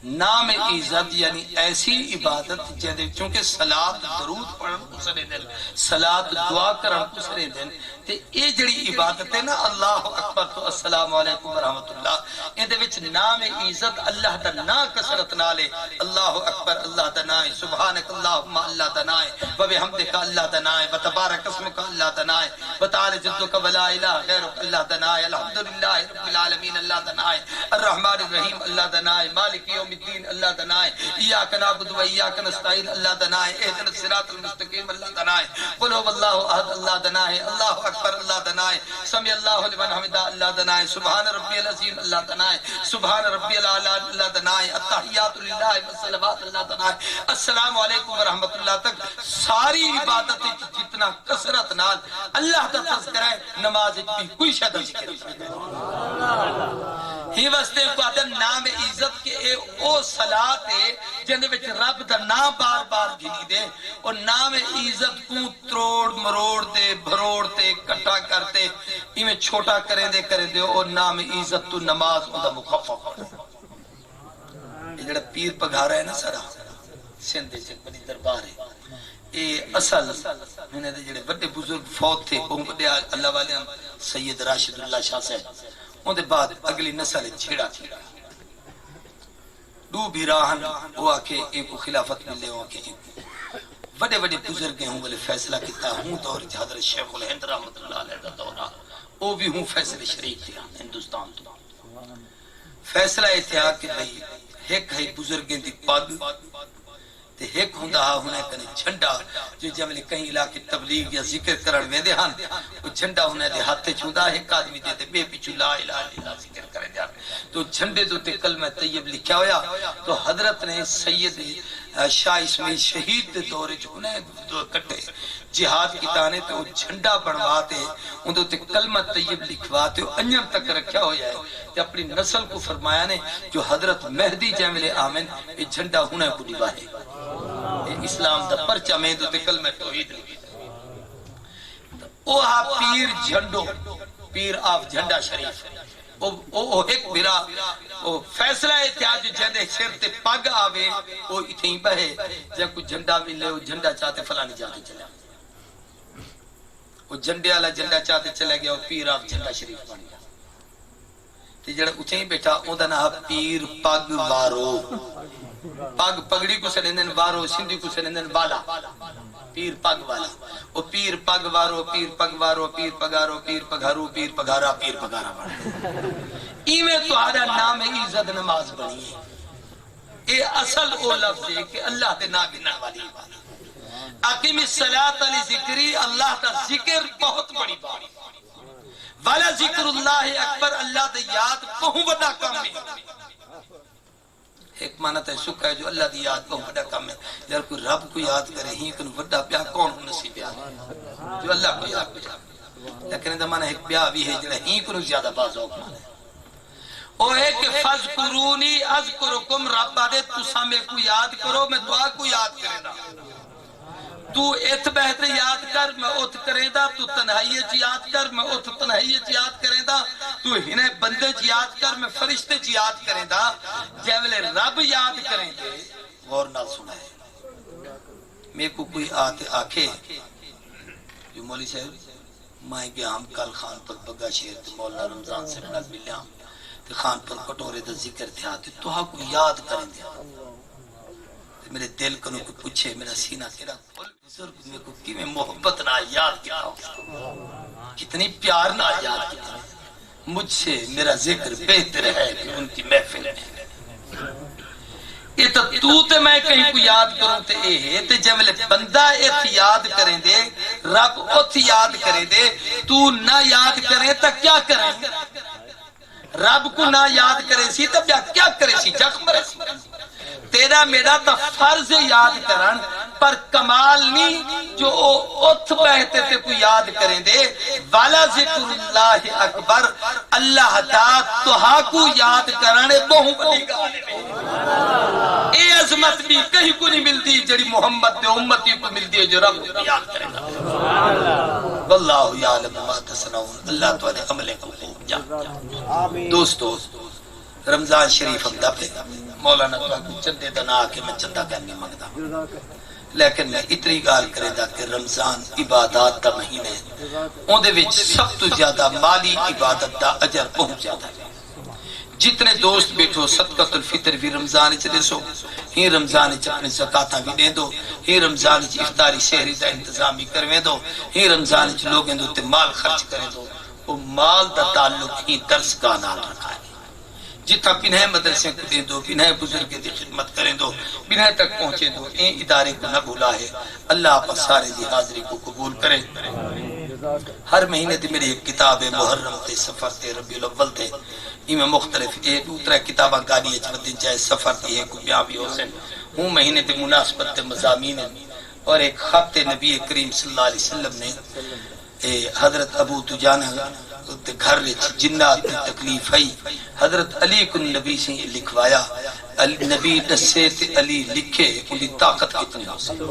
نام عزت یعنی ایسی عبادت جیسے چونکہ صلاۃ درود پڑھن کو سرے دن صلاۃ دعا کرن کو سرے دن تے اے جڑی عبادت ہے نا اللہ اکبر تو السلام علیکم ورحمۃ اللہ ان دے وچ نام عزت اللہ دا نا کثرت نالے اللہ اکبر اللہ دا نا سبحانک اللہم اللہ دا نا و بحمدک اللہ دا نا و تبارک اسمک اللہ دا نا و تعالی جدک ولا الہ غیرک اللہ دا نا الحمدللہ رب العالمین اللہ دا نا الرحمن الرحیم اللہ دا نا مالک یوم الدین اللہ دا نا ایاک نعبد و ایاک نستعین اللہ دا نا اهدنا الصراط المستقیم اللہ دا نا قل هو اللہ احد اللہ دا نا اللہ اکبر اللہ دنائے سمی اللہ لمن حمدہ اللہ دنائے سبحان ربی العظیم اللہ دنائے سبحان ربی العالی اللہ دنائے التحیات للہ والصلوات اللہ دنائے السلام علیکم ورحمت اللہ تک ساری عبادت جتنا کثرت نال اللہ دا تذکرہ ہے نماز بھی کوئی شد ذکر ہی واسطے کو آدھا نام عزت کے او صلاة ہے جنہے وچ رب دا نام بار بار گھنی دے اور نام عزت کو تروڑ مروڑ دے بھروڑ دے کٹا کرتے میں چھوٹا کریں دے اور نام عزت تو نماز اندہ مخفف یہ جڑا پیر پگھارا ہے نا سارا سندھے سے بنی دربار ہے یہ اصل میں نے جڑے بڑے بزرگ فوت تھے اللہ والے ہم سید راشد اللہ شاہ صاحب ان دے بعد اگلی نسل چھیڑا تھی دو بھی راہن وہ آکے ایک کو خلافت ملے ہوں آکے ایک بڑے بڑے بزرگیں ہوں بلے فیصلہ کیتا ہوں دور حضرت شیخ الہند رحمت اللہ علیہ دا دورہ وہ بھی ہوں فیصلہ شریک تھا ہندوستان تو فیصلہ اتحاد کہ بھئی ایک ہے بزرگیں دی پگ تے ایک ہوں دا ہونے کنے جھنڈا جو جب کہیں علاقے تبلیغ یا ذکر کرن میں دے ہن وہ جھنڈا ہونے دے ہاتھے چھوڑا ایک آدمی دے دے بے پیچھو لا الہ الا اللہ ذکر کرے دیا تو جھنڈے دو تے کلمہ طیب لکھا ہویا تو حضرت نے سید شاہ اسماعیل شہید دے دورے جو انہیں کٹے جہاد کی تانے تو وہ جھنڈا بنواتے ان دو تے کلمہ طیب لکھواتے انجم تک رکھا ہو جائے کہ اپنی نسل کو فرمایا نے جو حضرت مہدی جیمل آمن یہ جھنڈا ہونے کو نباہے اسلام دا پرچہ میں دو تے کلمہ توحید لگی اوہا پیر جھنڈو پیر آف جھنڈا شریف او ایک بھرا فیصلہ اتحاد جو جندے سر تے پگ آوے او اتھیں بہے جب کوئی جھنڈا ملے وہ جھنڈا چاہتے فلانی جاتے چلے وہ جھنڈے والا جھنڈا چاہتے چلے گیا وہ پیر آف جھنڈا شریف بن گیا تے جڑا اتھے ہی بیٹھا اوندا نام پیر پگ وارو پگ پگڑی کو سنندن وارو سندھی کو سنندن والا پیر پگ والا او پیر پگ وارو پیر پگ وارو پیر پگارو پیر پگارو پیر پگارا پیر پگارا ایویں تہاڈا نام عزت نماز بنی ہے اے اصل او لفظ ہے کہ اللہ دے نام گنن والی عبادت اقیم الصلاۃ علی ذکری اللہ کا ذکر بہت بڑی بات والا ذکر اللہ اکبر اللہ دی یاد بہت بڑا کام ہے ایک معنی تے سکھ ہے جو اللہ دی یاد بہت بڑا کام ہے یار کوئی رب کو یاد کرے ہی کن بڑا پیا کون نصیب ہے جو اللہ کو یاد کرے لیکن دا معنی ایک پیا بھی ہے جڑا ہی کن زیادہ بازوق معنی او ہے کہ فذکرونی اذکرکم رب آدے تساں میں کو یاد کرو میں دعا کو یاد کرے دا تو ات بہت یاد کر میں ات کرے دا تو تنہائی چ یاد کر میں ات تنہائی چ یاد کرے دا تو ہنے بندے چ یاد کر میں فرشتے چ یاد کرے دا جے رب یاد کریں دے غور نال سنائے میں کو کوئی آکھے جو مولوی صاحب میں گیا ہم کل خان پر بگا شہر تے مولانا رمضان سے نال ملیا تے خان پر کٹورے دا ذکر تھا تے تو کو یاد کریں دے میرے دل کو کوئی پوچھے میرا سینہ تیرا کھول بزرگ میں کو کی میں محبت نہ یاد کیا کتنی پیار نہ یاد کیا مجھ سے میرا ذکر بہتر ہے کہ ان کی محفل میں یہ تو تے میں کہیں کو یاد کروں تے اے ہے تے جب بندہ ایت یاد کریں دے رب ات یاد کریں دے تو نہ یاد کریں تا کیا کریں رب کو نہ یاد کرے سی تب کیا کرے سی جخم مرے سی تیرا میرا تا فرض یاد کرن پر کمال نہیں جو اتھ بہتے تے کو یاد کریں دے والا ذکر اللہ اکبر اللہ دا توہا کو یاد کرنے بہت بڑی گانے میں اے عظمت بھی کہیں کو نہیں ملتی جڑی محمد دے امتی کو ملتی ہے جو رب کو یاد کرے گا واللہ یعلم ما تصنعون اللہ تو عملے کو خوب جان دوستو رمضان شریف ہم دبے مولانا تو چندے دنا آکے میں چندہ کرنے مانگدا لیکن میں اتنی گال کرے دا کہ رمضان عبادات دا مہینے اون دے وچ سب تو زیادہ مالی عبادت دا اجر پہنچ جاتا ہے جتنے دوست بیٹھو صدقۃ الفطر بھی رمضان چ دسو ہی رمضان چ اپنے زکاتاں بھی دے دو ہی رمضان چ افطاری سحری دا انتظام بھی کرویں دو ہی رمضان چ لوگوں دے تے مال خرچ کریں دو وہ مال دا تعلق ہی درس گاہ نال رکھا ہے جتنا پنہیں مدرسے کو دے دو پنہیں بزرگ کی خدمت کریں دو پنہیں تک پہنچے دو این ادارے کو نہ بھولا ہے اللہ آپ سارے دی حاضری کو قبول کرے ہر مہینے دی میری ایک کتاب ہے محرم تے سفر تے ربیع الاول تے میں مختلف ایک دوسرا کتابہ گاڑی اچمدین چاہے سفر تی ہے کوئی بیاں بھی ہو سے ہوں مہینے تے مناسبت تے مضامین اور ایک خط نبی کریم صلی اللہ علیہ وسلم نے حضرت ابو دجانہ گھر جنات کی تکلیف ہے حضرت علی کو نبی سے لکھوایا نبی دسے تے علی لکھے ان کی طاقت کتنی ہو سکتی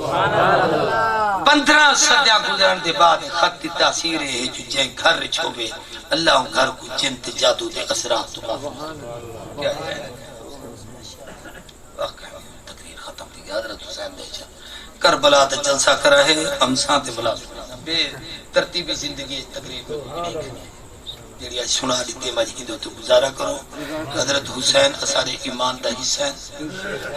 15 صدیاں گزرن دے بعد خط تاثیر ہے جو جائے گھر چھوڑے اللہ ان گھر کو جن تے جادو دے اثرات تو کیا ہے تقریر ختم تھی حضرت حسین دے کربلا تے جلسہ کرا ہے امساں تے بلا بے ترتیبی زندگی تقریر جڑی سنا دیتے مجھے تو گزارا کرو حضرت حسین اسارے ایمان دا حصہ ہے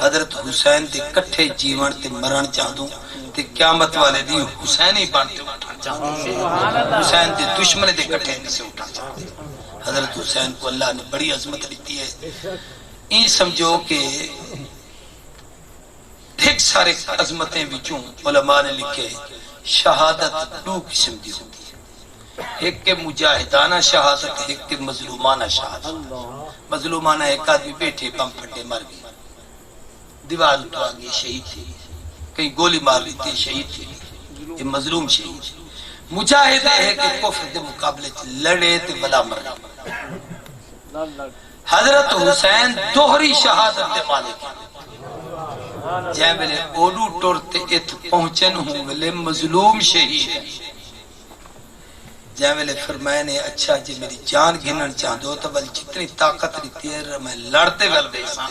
حضرت حسین دے کٹھے جیون تے مرن چاہدوں تے قیامت والے دی حسین ہی بنتے اٹھا چاہدوں حسین دے دشمن دے کٹھے سے اٹھا چاہدوں حضرت حسین کو اللہ نے بڑی عظمت دیتی ہے این سمجھو کہ ٹھیک سارے عظمتیں بچوں علماء نے لکھے شہادت دو قسم کی ہوتی ہے ایک کے مجاہدانہ شہادت ایک کے مظلومانہ شہادت مظلومانہ ایک آدمی بیٹھے بم پھٹے مر گئے دیوار اٹھا گئی شہید تھی کہیں گولی مار لی تھی شہید تھی یہ مظلوم شہید مجاہد ہے کہ کفر دے مقابلے لڑے تے بلا مر حضرت حسین دوہری شہادت دے مالک جائے ملے اوڈو ٹورتے ات پہنچن ہوں ملے مظلوم شہید جائے ملے فرمائے نے اچھا جی میری جان گھنن چاہ دو تو بل جتنی طاقت رہتی ہے میں لڑتے ول دے ساں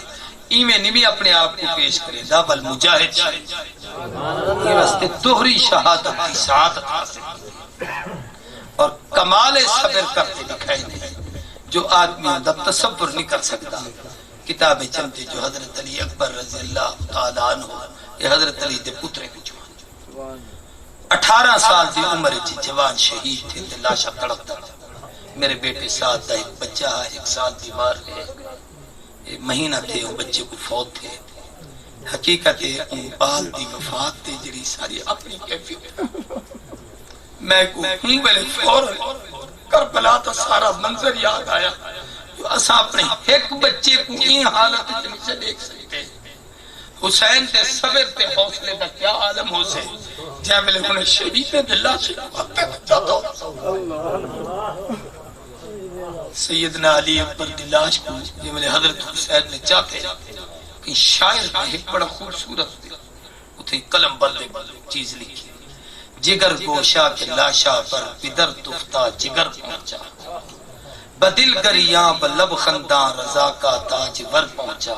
ایمیں نمی اپنے آپ کو پیش کرے دا بل مجاہد شہید یہ واسطے دوہری شہادت کی سعادت حاصل اور کمال صبر کرتے دکھائی دے جو آدمی اندر تصور نہیں کر سکتا. کتابیں چلتے جو حضرت علی اکبر رضی اللہ تعالیٰ عنہ یہ حضرت علی دے پترے کو جوان 18 سال دی عمر چ جوان شہید تھے تے لاشا تڑپتا. میرے بیٹے ساتھ دا ایک بچہ 1 سال بیمار ہے. ایک مہینہ تھے وہ بچے کو فوت تھے. حقیقت ہے ان بال دی وفات تے جڑی ساری اپنی کیفیت میں کو ہوں بلے فوراً کربلا تا سارا منظر یاد آیا. اسا اپنے ایک بچے کو این حالت نہیں سے دیکھ سکتے. حسین تے صبر تے حوصلے کا کیا عالم ہو سے جے ملے انہیں شہید اللہ سے جاتا. سیدنا علی اکبر دی لاش کو جے ملے حضرت حسین نے چاہتے کہ شاعر نے ایک بڑا خوبصورت اتھے قلم بندے چیز لکھی. جگر گوشا کے لاشا پر بدر تفتا جگر پہنچا بدل گریاں بلب خنداں رضا کا تاج ور پہنچا.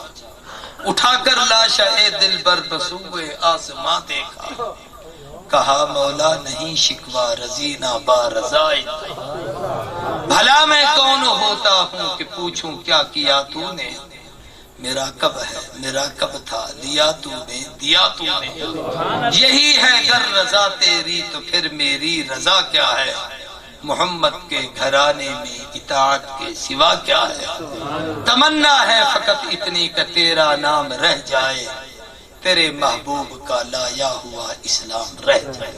اٹھا کر لاشا اے دل بر بسوئے آسماں دیکھا کہا مولا نہیں شکوا رضی نہ با رضائی. بھلا میں کون ہوتا ہوں کہ پوچھوں کیا کیا تو نے. میرا کب ہے میرا کب تھا لیا تو نے دیا تو نے. یہی ہے گر رضا تیری تو پھر میری رضا کیا ہے. محمد کے گھرانے میں اطاعت کے سوا کیا ہے. تمنا ہے فقط اتنی کہ تیرا نام رہ جائے تیرے محبوب کا لایا ہوا اسلام رہ جائے.